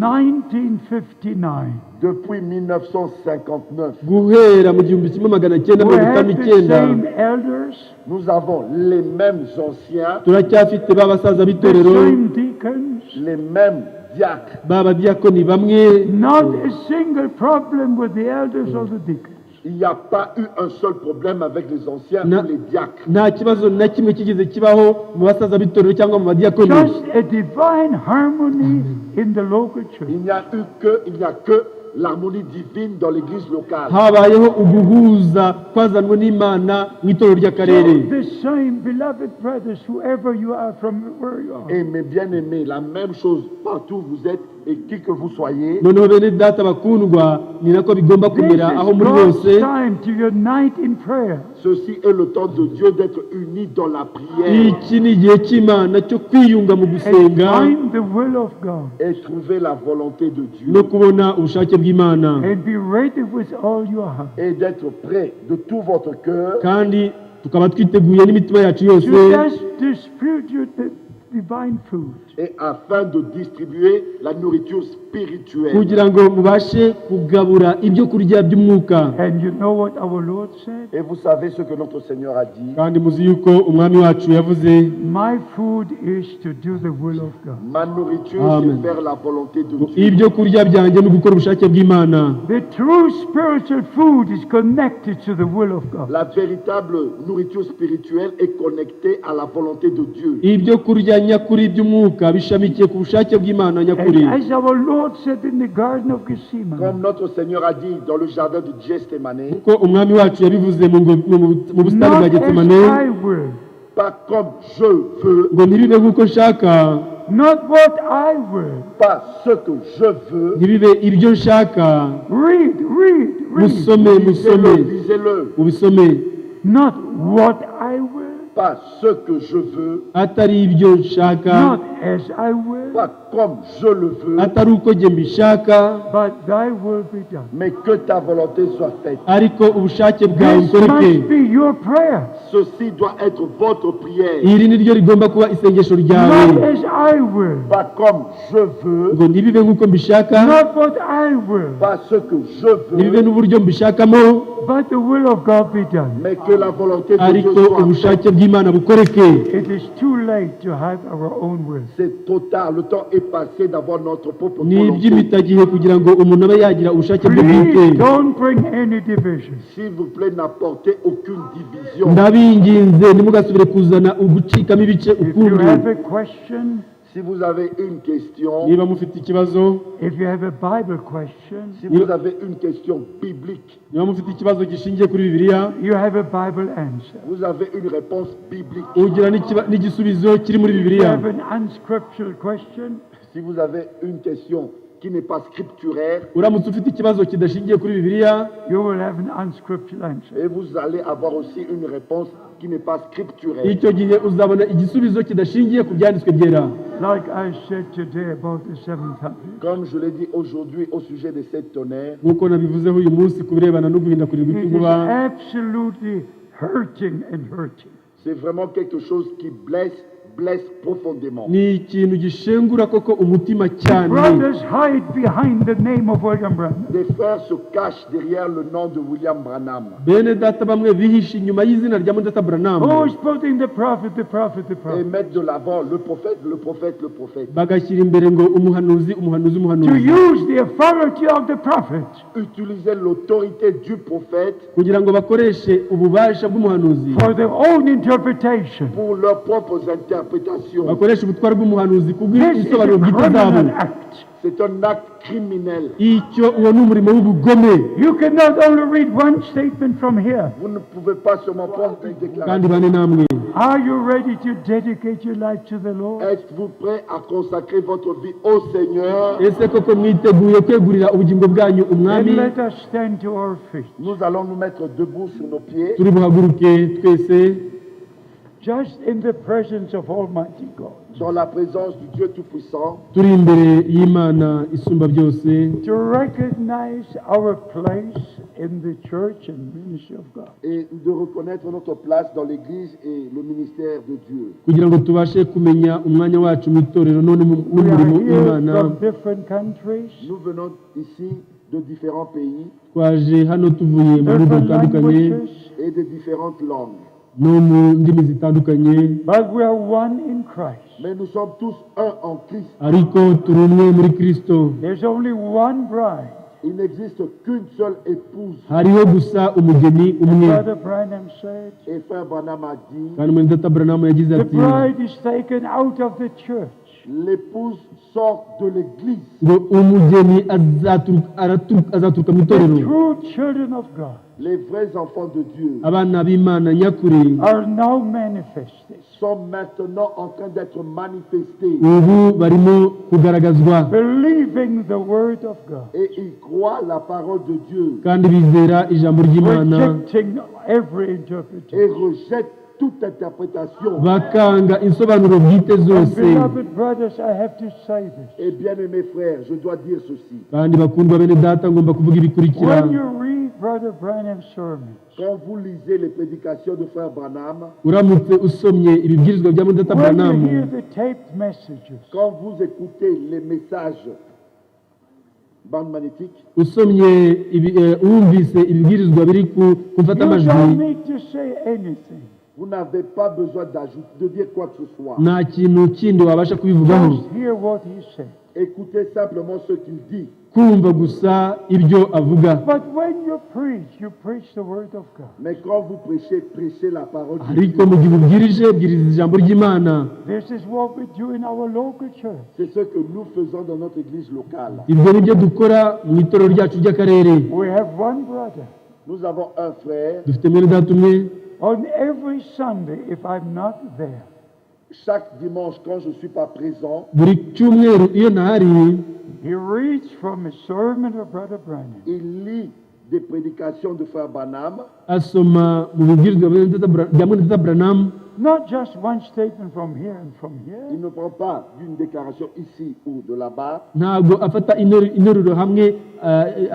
1959, depuis 1959, guhera mu 1959, we have the same elders, nous avons les mêmes anciens, turacyafite ba basaza the b'itorero, same deacons, les mêmes diacres. b'abadiyakoni bamwe. Not a single problem with the elders or the deacons. Il n'y a pas eu un seul problème avec les anciens Na- ou les diacres. nta kibazo na kimwe kigeze kibaho mu basaza b'itorero cyangwa mu badiyakoni. Just a divine harmony in the local church. Il n'y a que l'harmonie divine dans l'église locale. habayeho uguhuza kwazanwe n'imana mu itorero So ry'akarere. the same, beloved brothers, whoever you are, from where you are. Et mes bien-aimés, la même chose partout où vous êtes et qui que vous soyez. noneho bene data bakundwa ni nako bigomba This kumera is aho muri God's hose. time to unite in prayer. Ceci est le temps de Dieu d'être unis dans la prière iki ni igihe cy'imana cyo kwiyunga mu And gusenga find the will of God. et trouver la volonté de Dieu. no kubona ubushake bw'imana, And be ready with all your heart. Et d'être prêt de tout votre cœur kandi tukaba twiteguye n'imitima yacu yose To just distribute the divine food. et afin de distribuer la nourriture spirituelle. kugira ngo mubashe kugabura ibyo kurya by'umwuka. And you know what our Lord said? Et vous savez ce que notre Seigneur a dit. kandi muzi yuko umwami wacu yavuze, My food is to do the will of God. Ma nourriture, Amen. c'est faire la volonté de Dieu. ibyo kurya byanjye ni ugukora ubushake bw'imana. The true spiritual food is connected to the will of God. La véritable nourriture spirituelle est connectée à la volonté de Dieu. ibyo kurya nyakuri by'umwuka bishamikiye ku bushake bw'imana nyakuri. And as our Lord said in the Garden of Gethsemane, Comme notre Seigneur a dit dans le jardin de Gethsemane, ko umwami wacu yabivuze mu busitani bwa not as getsemane, I will, pas comme je veux, ngo ntibibe nk'uko nshaka, not what I will. pas ce que je veux. ntibibe ibyo nshaka. Read. musome Lisez-le. mubisome. Not what I will, Pas ce que je veux, atari ibyo nshaka, not as I will, pas comme je le veux, atari uko njye mbishaka, but thy will be done. mais que ta volonté soit faite. ariko ubushake bwawe This bukoreke. must be your prayer. Ceci doit être votre prière. iri ni ryo rigomba kuba isengesho ryawe, Not as I will, Pas comme je veux, ngo ntibibe nk'uko mbishaka, not what I will, pas ce que je ntibibe veux, n'uburyo mbishakamo, but the will of God be done. mais que la volonté de Dieu ariko soit faite. ubushake bw'imana bukoreke. It is too late to have our own will. C'est trop tard, le temps est passé d'avoir notre propre ni volonté. iby'imitagihe kugira ngo umuntu abe yagira ubushake bwe Please bwite. don't bring any division. S'il vous plaît, n'apportez aucune division. ndabinginze ntimugasubire kuzana ugucikamo ibice If you ukundi. have a question, Si vous avez une question, niba mufite ikibazo, if you have a Bible question, si vous avez une question biblique, niba mufite ikibazo gishingiye kuri bibiliya, you have a Bible answer. vous avez une réponse biblique. ugira n'igisubizo kiri muri If you bibiliya. have an unscriptural question, Si vous avez une question qui n'est pas scripturaire, uramutse ufite ikibazo kidashingiye kuri bibiliya, you will have an unscriptural answer. et vous allez avoir aussi une réponse qui n'est pas scripturaire. icyo gihe uzabona igisubizo kidashingiye ku byanditswe byera. Like I said today about the 700. Comme je l'ai dit aujourd'hui au sujet des 7 tonnerres, nk'uko nabivuzeho uyu munsi ku birebana no guhindakurirwa It is kw'inkuba, absolutely hurting and hurting. c'est vraiment quelque chose qui blesse profondément. ni ikintu gishengura koko umutima cyane. Brothers hide behind the name of William Branham. Des frères se cachent derrière le nom de William Branham. bene data bamwe bihishe inyuma y'izina rya mudata Who Branham, is putting the prophet, the prophet, the Et prophet? mettre de l'avant le prophète, le prophète, le prophète. bagashyira imbere ngo umuhanuzi umuhanuzi To umuhanuzi, use the authority of the prophet Utiliser l'autorité du prophète kugira ngo bakoreshe ububasha bw'umuhanuzi, for their own interpretation. pour leurs propres interprétations. bakoreshe ubutware bw'umuhanuzi This is kubw'ibisobanuro a bwite zabo. criminal act. C'est un acte criminel. uwo ni umurimo w'ubugome. You cannot only read one statement from here. Vous ne pouvez pas seulement prendre une kandi déclaration. bane namwe, Are you ready to dedicate your life to the Lord? Êtes-vous prêt à consacrer votre vie au Seigneur? ese koko mwiteguye kwegurira ubugingo bwanyu umwami? Then let us stand to our feet. Nous allons nous mettre debout sur nos pieds, turi buhaguruke twese Just in the presence of Almighty God, dans la présence du Dieu Tout-Puissant, turi imbere y'Imana isumba byose, to recognize our place in the church and ministry of God. et de reconnaître notre place dans l'Église et le ministère de Dieu. kugira ngo tubashe kumenya umwanya wacu mu itorero none We n'umurimo are here w'Imana. from different countries, Nous venons ici de différents pays twaje hano tuvuye mu bihugu different bitandukanye, languages, et de différentes langues. no mu ndimi zitandukanye, but we are one in Christ. Mais nous sommes tous un en Christ. ariko turi umwe muri Kristo. There's only one bride. Il n'existe qu'une seule épouse. Hariho gusa umugeni umwe. Brother Branham said, Et Frère Branham a dit, Kandi mwene data Branham yagize the ati bride is taken out of the church. l'épouse sort de l'église. ngo umugeni azaturuka mu The itorero. true children of God Les vrais enfants de Dieu Abana b'Imana nyakuri are now manifested, sont maintenant en train d'être manifestés. ubu barimo kugaragazwa, believing the word of God, Et ils croient la parole de Dieu kandi bizera ijambo ry'Imana, rejecting every et interpretation. rejettent toute interprétation. bakanga insobanuro bwite And zose. beloved brothers, I have to say this. Et bien-aimés frères, je dois dire ceci. Kandi bakundwa bene data, ngomba kuvuga ibikurikira. When you read Brother Branham's sermons, Quand vous lisez les prédications de Frère Branham, Uramutse usomye ibibwirizwa bya mwene data when Branham, you hear the taped messages, quand vous écoutez les messages bande magnétique, usomye wumvise ibibwirizwa biri ku you mfatamajwi, don't need to say anything. vous n'avez pas besoin de dire quoi que ce soit. nta kintu kindi wabasha kubivugaho. Just hear what he said. Écoutez simplement ce qu'il dit. Kumva gusa ibyo avuga. But when you preach the word of God. Mais quand vous prêchez, prêchez la parole de Ariko Dieu. mu gihe ubwirije, bwiriza ijambo ry'Imana. This is what we do in our local church. C'est ce que nous faisons dans notre église locale. Ibyo ni byo dukora mu itorero ryacu ry'akarere. We have one brother. Nous avons un frère. Dufite mwene data umwe, On every Sunday, if I'm not there, Chaque dimanche, quand je ne suis pas présent, buri cyumweru iyo ntahari, he reads from a sermon of Brother Branham. il lit des prédications de Frère Branham. asoma mu bibwirizwa bya mwene data Branham, Not just one statement from here and from Il here. ne prend pas d'une déclaration ici ou de là-bas. ntabwo afata interuro hamwe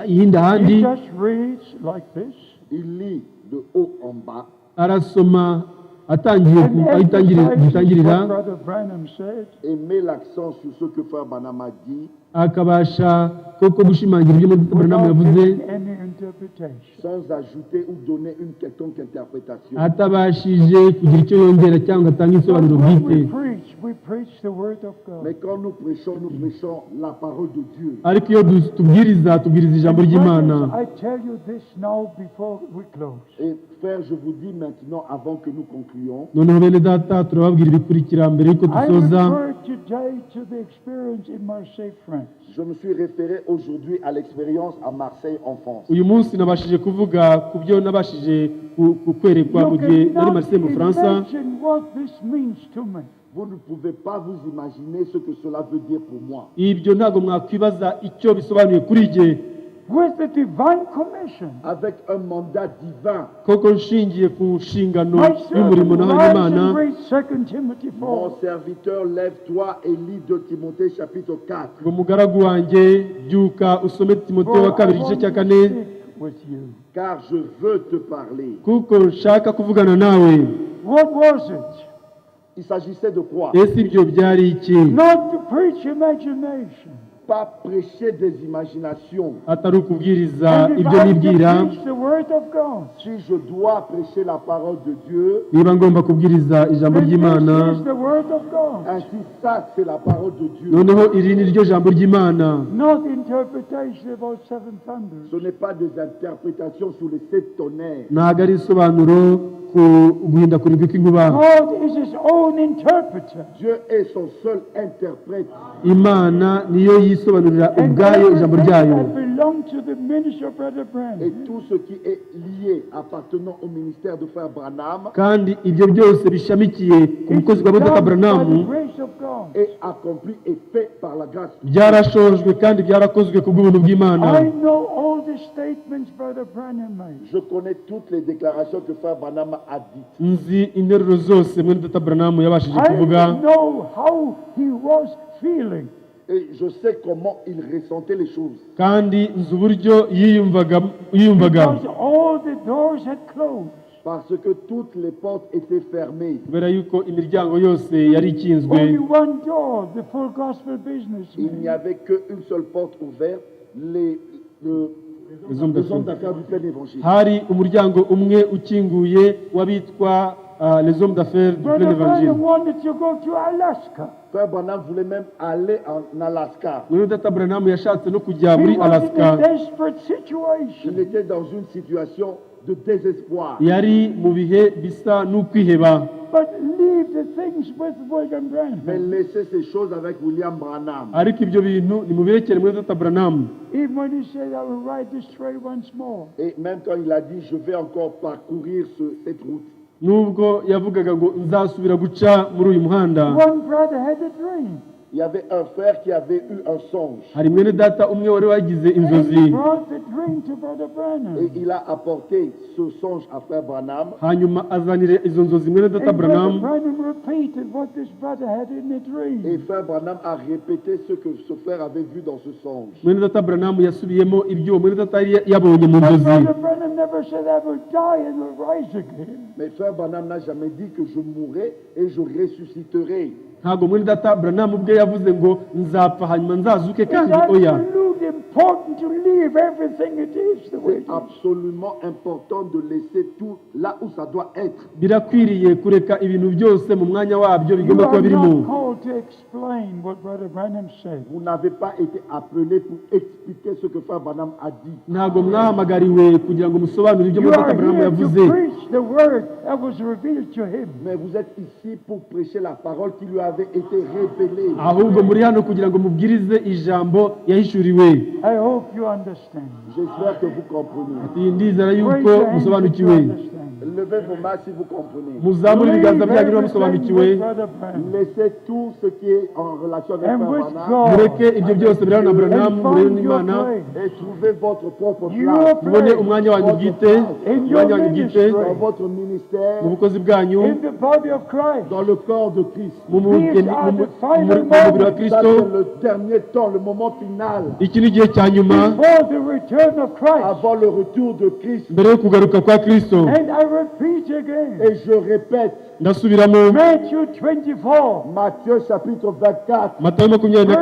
iyindi He ahandi, just reads like this. Il lit de haut en bas. arasoma atangiye And aho emphasizes gitangirira, what Brother Branham said. Et met l'accent sur ce que Frère Branham a dit, akabasha koko gushimangira ibyo mwene data Branham Without yavuze, giving any interpretation. sans ajouter ou donner une quelconque interprétation. atabashije kugira icyo yongera cyangwa atanga But insobanuro when bwite. we preach the word of Mais God. quand nous prêchons la parole de Dieu. Ariko iyo tubwiriza ijambo ry'Imana. Brothers, I tell you this now before we close. Et frère, je vous dis maintenant, avant que nous concluions, Noneho bene data, turababwira ibikurikira mbere yuko I dusoza. refer today to the experience in Marseille, France. je me suis référé aujourd'hui à l'expérience à Marseille en France. Uyu munsi nabashije kuvuga ku byo nabashije kwerekwa mu gihe nari Marseille mu Bufaransa. imagine what this means to me. Vous ne pouvez pas vous imaginer ce que cela veut dire pour moi. Ibyo ntabwo mwakwibaza icyo bisobanuye kuri jye, With the divine commission, Avec un mandat divin, koko nshingiye ku nshingano my y'umurimo servant nahawe rise Imana. and read 2 Timothy mon 4. serviteur, lève-toi et lis 2 Timothée chapitre 4. ngo mugaragu wanjye byuka usome Timoteyo wa For I kabiri igice want cya to kane, speak with you. Car je veux te parler. kuko nshaka kuvugana nawe. What was it? Il s'agissait de quoi? Ese ibyo byari iki? Not to preach imagination. Pas prêcher des imaginations. Atari ukubwiriza And if ibyo I nibwira. to preach the word of God, Si je dois prêcher la parole de Dieu, Niba ngomba kubwiriza ijambo then ry'Imana, this is the word of God. ainsi ça c'est la parole de Dieu. noneho iri ni ryo jambo ry'Imana. Not interpretation about seven thunders. Ce n'est pas des interprétations sur les 7 tonnerres. Ntabwo ari isobanuro ku guhinda kurindwi kw'inkuba. God is his own interpreter. Dieu est son seul interprète. Imana niyo yisobanurira And ubwayo ijambo everything ryayo. that belonged to the ministry of Brother Et Branham tout ce qui est lié, appartenant au ministère de Frère Branham, Kandi ibyo byose bishamikiye ku mukozi wa is Data done by Branham the grace of God. est accompli et fait par la grâce. byarashojwe kandi byarakozwe ku bw'ubuntu bw'Imana. I know all the statements Brother Branham made. Je connais toutes les déclarations que Frère Branham a dites. Nzi interuro zose mwene Data Branham yabashije kuvuga, I know how he was feeling. Et je sais comment il ressentait les choses. kandi nzi uburyo yiyumvaga. Because all the doors had closed. Parce que toutes les portes étaient fermées. Kubera yuko imiryango yose yari ikinzwe, Only one door, the full gospel Il n'y businessman. avait qu'une seule porte ouverte, les hommes hommes d'affaires du plein évangile. hari umuryango umwe ukinguye w'abitwa les hommes d'affaires du plein Brother évangile. Branham wanted to go to Alaska. Frère Branham voulait même aller en Alaska. mwene data Branham yashatse no kujya muri He was in Alaska. a desperate Il situation. était dans une situation de désespoir. Yari mu bihe bisa n'ukwiheba, But leave the things with William Mais Branham. laissez ces choses avec William Branham. ariko ibyo bintu nimubirekere mwene data Branham. Even when he said, I will ride this trail once more. Et même quand il a dit, je vais encore parcourir cette route. Nubwo yavugaga ngo nzasubira guca muri uyu muhanda, One brother had a dream. Il y avait un frère qui avait eu un songe. hari mwene data umwe wari wagize And inzozi, he brought the dream to Brother Et Branham. il a apporté ce songe à frère Branham. hanyuma azanire izo nzozi mwene data And Brother Branham, Branham repeated what this brother had in the Et dream. frère Branham a répété ce que ce frère avait vu dans ce songe. mwene data Branham yasubiyemo ibyo uwo mwene data yari yabonye mu But nzozi. Brother Branham never said, I will die and will rise again. Mais frère Branham n'a jamais dit que je mourrai et je ressusciterai. Ntabwo mwene data Branham ubwe yavuze ngo nzapfa hanyuma nzazuke It's kandi oya. absolutely important to leave everything it is the way C'est it is. absolument important de laisser tout là où ça doit être. Birakwiriye kureka ibintu byose mu mwanya wabyo You bigomba kuba are birimo. not called to explain what Brother Branham said. Vous n'avez pas été appelé pour expliquer ce que frère Branham a dit. Ntabwo mwahamagariwe kugira ngo musobanure ibyo You mwene are data Branham here yavuze, to preach the word that was revealed to him. Mais vous êtes ici pour prêcher la parole qui lui avait été révélée. ahubwo muri hano kugira ngo mubwirize ijambo yahishuriwe. I hope you understand. J'espère que vous comprenez. Iyi ndizera Raise yuko your hand if you musobanukiwe. understand. Levez vos mains si vous comprenez. Muzamure ibiganza Leave byanyu niba everything musobanukiwe. with Brother Branham. Laissez tout ce qui est en relation avec And frère with Branham God. mureke ibyo byose bireba na Branham, And murebe find your n'Imana, place. et trouvez votre propre Your place mubone umwanya wanyu bwite, In your umwanya wanyu bwite ministry. dans votre ministère, mu bukozi bwanyu, In the body of Christ. dans le corps de Christ. mu mubiri wa Ça, Kristo. c'est le dernier temps, le moment final, Iki ni igihe cya nyuma Before the return of Christ. avant le retour de Christ. mbere yo kugaruka kwa Kristo. And I repeat again. Et je répète, Ndasubiramo Matthew 24. Matthieu chapitre 24, Matayo 24 Verse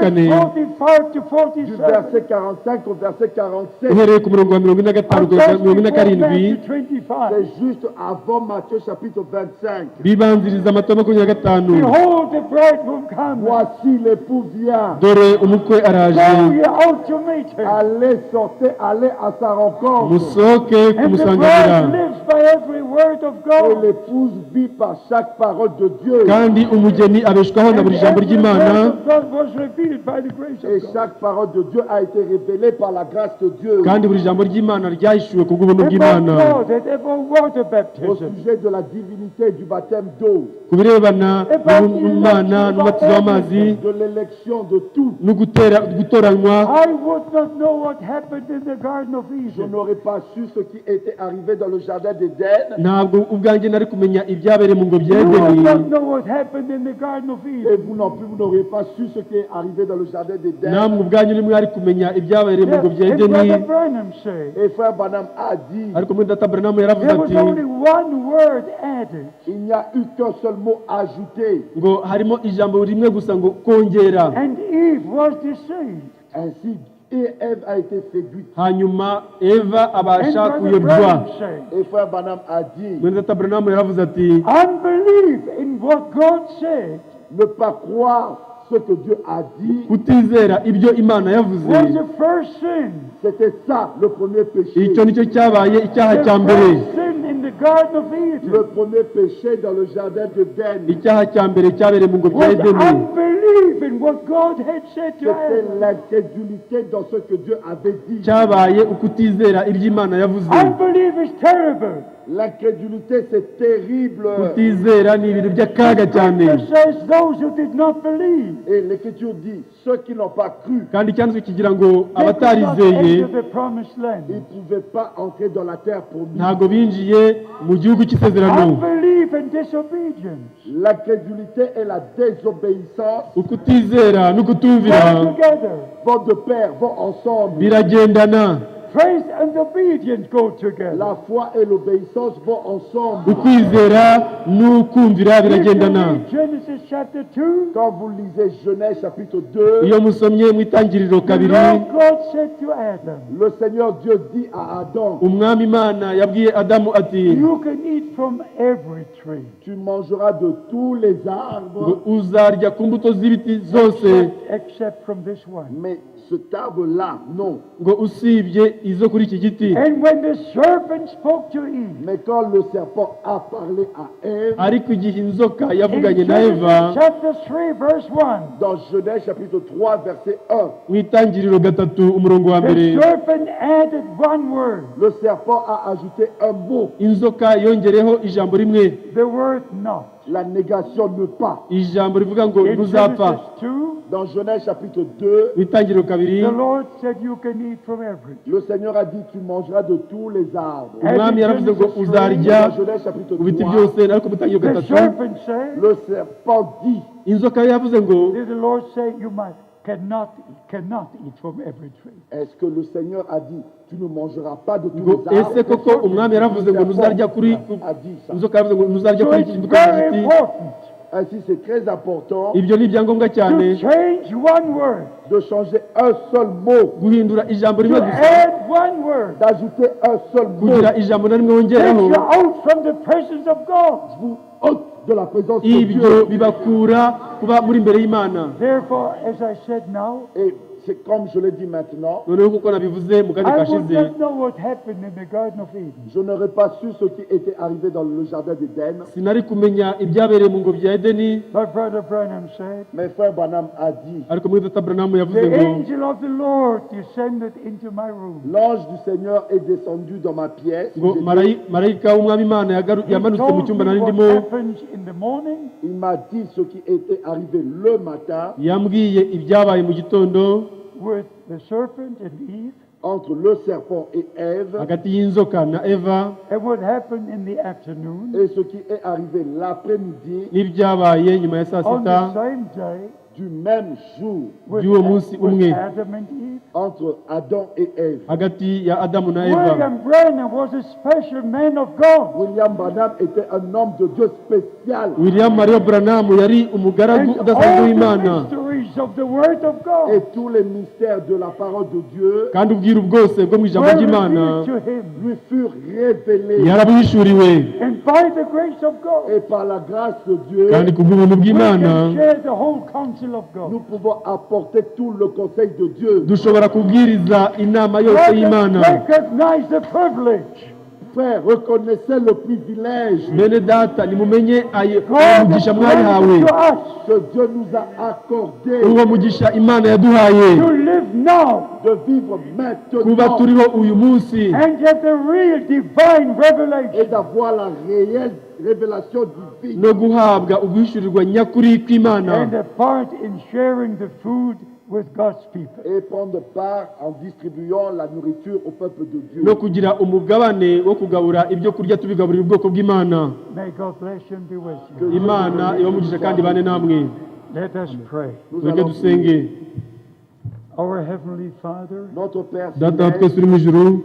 45 to du 47. verset 45 au verset 47. uhereye ku murongo wa 45 Just kugeza before 47, Matthew 25. C'est juste avant Matthieu chapitre 25. bibanziriza Matayo 25. Behold, the bridegroom comes. Voici l'époux vient. Dore umukwe Go araje, ye out to meet her. Allez, sortez, allez à sa rencontre. musohoke And the kumusanganira. bride lives by every word of Et God. l'épouse vit par chaque parole de Dieu. kandi umugeni abeshwaho na And buri jambo every ry'Imana, word of God was revealed by the grace Et of God. chaque parole de Dieu a été révélée par la grâce de Dieu. kandi buri jambo ry'Imana ryahishuwe ku bw'ubuntu About bw'Imana. God and about water Au baptism. sujet de la divinité du baptême d'eau, ku birebana n'Imana n'umubatizo w'amazi de l'élection de tout, no gutoranywa, I would not know what happened in the Garden of je Eden. n'aurais pas su ce qui était arrivé dans le jardin d'Éden. ntabwo ubwanjye nari kumenya ibyabereye mu ngobyi ya You would Edeni, not know what happened in the Garden of Et Eden. vous non plus, vous n'auriez pas su ce qui est arrivé dans le jardin d'Éden. namwe ubwanyu nimwari kumenya ibyabereye mu ngobyi ya And Brother Edeni. Branham said, Et frère Branham a dit, ariko muri data Branham yaravuze there was ati only one word added. il n'y a eu qu'un seul mot ajouté. ngo harimo ijambo rimwe gusa ngo kongera, And Eve was deceived. Ainsi, et Ève a été séduite. hanyuma Eva And abasha Brother kuyobywa. Branham said, Et frère Branham a dit, muri data Branham yaravuze ati unbelief in what God said ne pas croire ce que Dieu a dit, kutizera ibyo Imana yavuze, was the first sin. c'était ça le premier péché. icyo nicyo cyabaye icyaha The cya mbere. first sin in the Garden of Eden Le premier péché dans le jardin d'Éden, icyaha cya mbere cyabereye mu ngobyi ya was Edeni unbelief in what God had said to c'était Adam. l'incrédulité dans ce que Dieu avait dit. cyabaye ukutizera ibyo Imana yavuze. Unbelief is terrible. L'incrédulité, c'est terrible. Kutizera ni ibintu by'akaga cyane, It says those who did not believe Et l'Écriture dit, ceux qui n'ont pas cru, kandi icyanditswe kigira ngo they could not abatarizeye enter the promised ils land. ne pouvaient pas entrer dans la terre promise. ntabwo binjiye mu gihugu cy'isezerano. Unbelief and disobedience L'incrédulité et la désobéissance Ukutizera no kutumvira go together. vont de pair, vont ensemble. biragendana. Praise and obedience go together. La foi et l'obéissance vont ensemble. ukwizera n'ukumvira If you biragendana. read Genesis chapter 2, Quand vous lisez Genèse chapitre 2, iyo musomye mu itangiriro the kabiri, Lord God said to Adam, le Seigneur Dieu dit à Adam, umwami imana yabwiye adamu ati you can eat from every tree, tu mangeras de tous les ngo arbres, uzarya ku mbuto z'ibiti zose, except from this one. mais cet arbre-là, non. ngo usibye izo kuri iki giti. And when the serpent spoke to Eve, Mais quand le serpent a parlé à Ève, ariko igihe inzoka in yavuganye na eva Genesis chapter 3, verse 1, dans Genèse chapitre 3, verset 1, mu itangiriro gatatu umurongo wa mbere, the serpent added one word, le serpent a ajouté un mot, inzoka yongereho ijambo rimwe, the word not. la négation ne pas. ijambo rivuga ngo In ntuzapfa. Genesis 2, Dans Genèse chapitre 2, mu itangiriro kabiri, the Lord said you can eat from every. le Seigneur a dit, tu mangeras de tous les arbres. umwami yaravuze ngo uzarya Dans Genèse chapitre mu biti 3, byose, ariko mu itangiriro The gatatu serpent said, le serpent dit, inzoka yavuze ngo did the Lord say you cannot eat from every tree? est-ce que le Seigneur a dit, tu ne mangeras pas de tous ngo les arbres? ese koko umwami yaravuze ngo ntuzarya kuri, a dit ça. inzoka yavuze ngo ntuzarya So kuri it's iki mbuto z'igiti. very important Ainsi, c'est très important Ibyo ni ibyangombwa to cyane change one word, de changer un seul mot, guhindura ijambo to rimwe gusa, add one word, d'ajouter un seul mot, kugira ijambo na rimwe takes wongeraho. you out from the presence of God. vous ôte de la présence de Ibyo Dieu. bibakura kuba muri imbere y'Imana. Therefore, as I said now, Et c'est comme je l'ai dit maintenant, Noneho kuko nabivuze mu kanya I would kashize, not know what happened in the Garden of Eden. je n'aurais pas su ce qui était arrivé dans le jardin d'Éden. sinari kumenya ibyabereye mu ngobyi ya Edeni, But Brother Branham said, Mais frère Branham a dit, ariko muri Data Branham yavuze the ngo angel of the Lord descended into my room. l'ange du Seigneur est descendu dans ma pièce. ngo J'étais- marayika w'umwami Imana He yamanutse mu told cyumba me nari what ndimo, happens in the morning, Il m'a dit ce qui était arrivé le matin yambwiye ibyabaye mu gitondo with the serpent and Eve, entre le serpent et Ève hagati y'inzoka na Eva, and what happened in the afternoon et ce qui est arrivé l'après-midi n'ibyabaye nyuma ya saa on sita the same day du même jour with, by'uwo munsi with umwe, Adam and Eve. entre Adam et Ève. hagati ya Adamu na Eva. William Branham was a special man of God. William Branham était un homme de Dieu spécial. William Mario Branham yari umugaragu And udasanzwe all the w'Imana, mysteries of the Word of God Et tous les mystères de la parole de Dieu kandi ubwiru bwose bwo mu ijambo were ry'Imana revealed to him. lui furent révélés. yarabihishuriwe, And by the grace of God, Et par la grâce de Dieu, kandi ku bw'ubuntu we bw'Imana can share the whole counsel of nous God. pouvons apporter tout le conseil de Dieu. dushobora kubwiriza inama yose Let us y'Imana. recognize the privilege Frère, reconnaissez le privilège Bene data, nimumenye God umugisha has mwahawe, granted to us que Dieu nous a accordé uwo mugisha Imana yaduhaye, to live now de vivre kuba maintenant turiho uyu munsi, and get the real divine revelation. et d'avoir la réelle révélation divine no guhabwa ubwishyurirwa nyakuri kw'Imana, And a part in sharing the food with God's people. et prendre part en distribuant la nourriture au peuple de Dieu. no kugira umugabane wo kugabura ibyo kurya tubigaburira ubwoko bw'Imana. May God bless you and be with you. Imana ibamugisha kandi bane namwe. Let us pray. Nous Tureke allons dusenge. prier. Our Heavenly Father, Notre Père Data wa céleste, twese uri mu ijuru,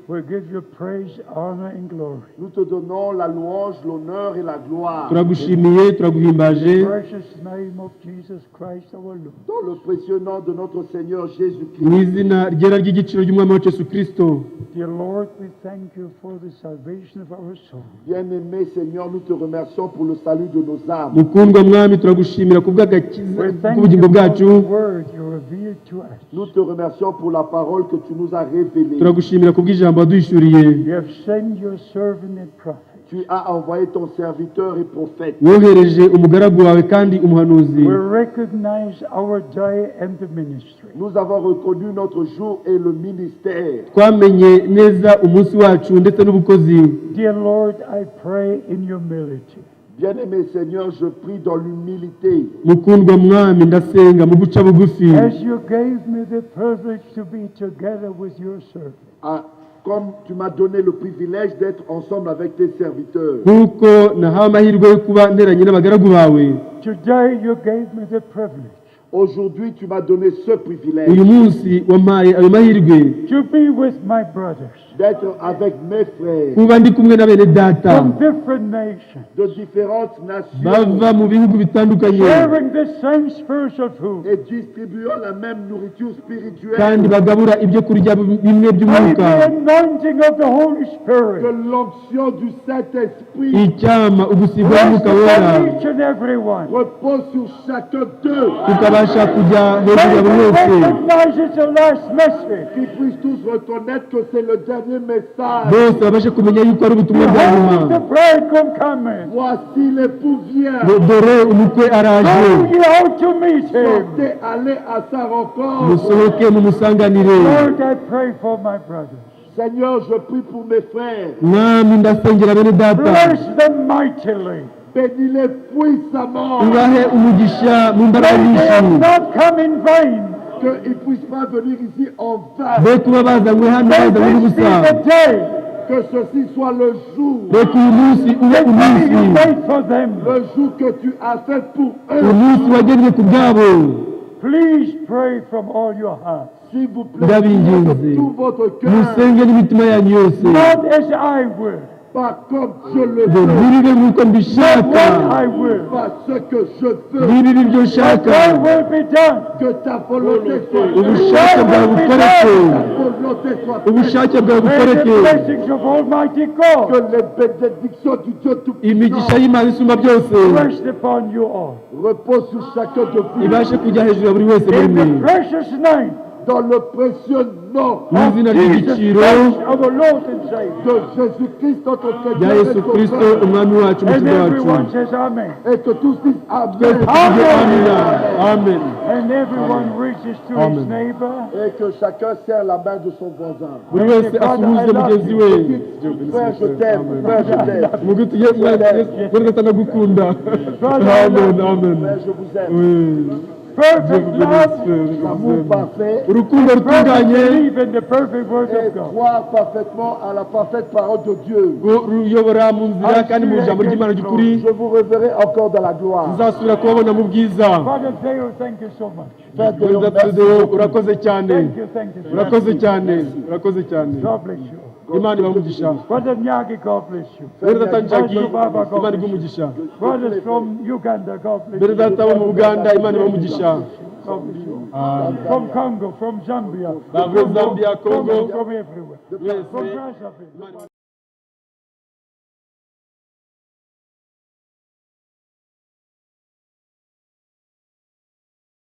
we give you praise, honor, and glory. nous te donnons la louange, l'honneur et la gloire. turagushimiye turaguhimbaje Precious name of Jesus Christ our Lord. Dans le précieux nom de notre Seigneur mu Jésus-Christ. izina ryera ry'igiciro ry'umwami wacu Yesu Kristo. Dear Lord, we thank you for the salvation of our soul. Bien-aimé Seigneur, nous te remercions pour le salut de nos âmes. mukundwa mwami, turagushimira ku bw'agakiza We thank k'ubugingo you for bwacu, the word you revealed to us. Nous te remercions pour la parole que tu nous as révélée. turagushimira ku bw'ijambo waduhishuriye. You have sent your servant and prophet Tu as envoyé ton serviteur et prophète. wohereje umugaragu wawe kandi umuhanuzi. We recognize our day and the ministry. Nous avons reconnu notre jour et le ministère. twamenye neza umunsi wacu ndetse n'ubukozi. Dear Lord, I pray in humility. Bien-aimé Seigneur, je prie dans l'humilité. mukundwa mwami, ndasenga mu guca bugufi, As you gave me the privilege to be together with your servant, Ah, comme tu m'as donné le privilège d'être ensemble avec tes serviteurs. nk'uko nahawe amahirwe yo kuba nteranye n'abagaragu bawe. today you gave me the privilege Aujourd'hui, tu m'as donné ce privilège uyu munsi wampaye ayo mahirwe to be with my brothers d'être avec mes frères kuba ndi kumwe na bene data from different nations, de différentes nations bava mu bihugu bitandukanye sharing the same spiritual food. et distribuant la même nourriture spirituelle, kandi bagabura ibyo kurya bimwe May by'umwuka the anointing of the Holy que Spirit l'onction du Saint-Esprit icyama ugusigwa rest n'umwuka wera upon each and every one. repose sur chacun d'eux, tukabasha kujya hejuru May ya buri they wese recognize it's the last message. qu'ils puissent tous reconnaître que c'est le dernier message. bose babashe kumenya yuko ari ubutumwa bwa Behold, nyuma the bridegroom coming. Voici l'époux vient. dore umukwe araje Go ye out to meet him. Sortez, allez à sa rencontre. musohoke mumusanganire Lord, I pray for my brothers. Seigneur, je prie pour mes frères. mwami ndasengera bene data Bless them mightily. Bénis-les puissamment. ubahe umugisha mu mbaraga May they have nyinshi not come in vain. Qu'ils ne puissent pas venir ici en vain. be kuba bazanywe hano May bazanywe this be n'ubusa the day Que ceci soit le jour. reka uyu munsi ube that umunsi you made for them. Le jour que tu as fait pour eux. umunsi wagennye ku bwabo Please pray from all your heart. S'il vous plaît, ndabinginze de tout votre cœur. musenge n'imitima yanyu yose Not as I will, Pas comme je le ngo veux. ntibibe nk'uko not mbishaka what I will. Pas ce que je veux. ntibibe ibyo But nshaka thy will be done. Que ta volonté soit faite. ubushake bwawe bukoreke Ta volonté soit faite. ubushake bwawe May the bukoreke blessings of Almighty Que God les bénédictions du Dieu imigisha Tout-Puissant y'imana isumba byose rest upon you all. repose sur chacun de vous. ibashe kujya hejuru ya buri wese muri In mwe the precious name Dans le précieux nom mu izina Jesus ry'igiciro Christ, our Lord and Savior. de Jésus-Christ, notre rya Seigneur yesu et kirisito Sauveur. umwami wacu And umukiza wacu everyone says Amen. Et que tous disent twese Amen. tuvuge amina amen And everyone reaches to Amen. his neighbor. Et que chachacun serre la main de son voisin. buri wese asuhuze mugenzi we Frère, je t'aime. Frère, je t'aime. mugi tugiye mwese atanagukunda amen amen Frère, je vous aime. Oui. Perfect love. L'amour parfait urukundo Perfect rutunganye belief in the perfect word et of God. croire parfaitement à la parfaite parole de Dieu. ruyobora mu nzira kandi mu ijambo ry'imana ry'ukuri Je vous reverrai encore dans la gloire. uzasubira kubabona mu bwiza Father Deo, thank you so much. Frère Théo, Perezida merci Trudeau beaucoup. urakoze cyane Thank you. urakoze cyane urakoze cyane God bless you. imana ibamugisha Brother Nyagi, God bless you. perezida tanjagi imana igumugisha Brothers from Uganda, God bless perezida you. wo mu buganda imana ibamugisha God bless you. From Congo, from Zambia, Bava Zambia, Congo. from everywhere. Yes, From eh. Brazzaville.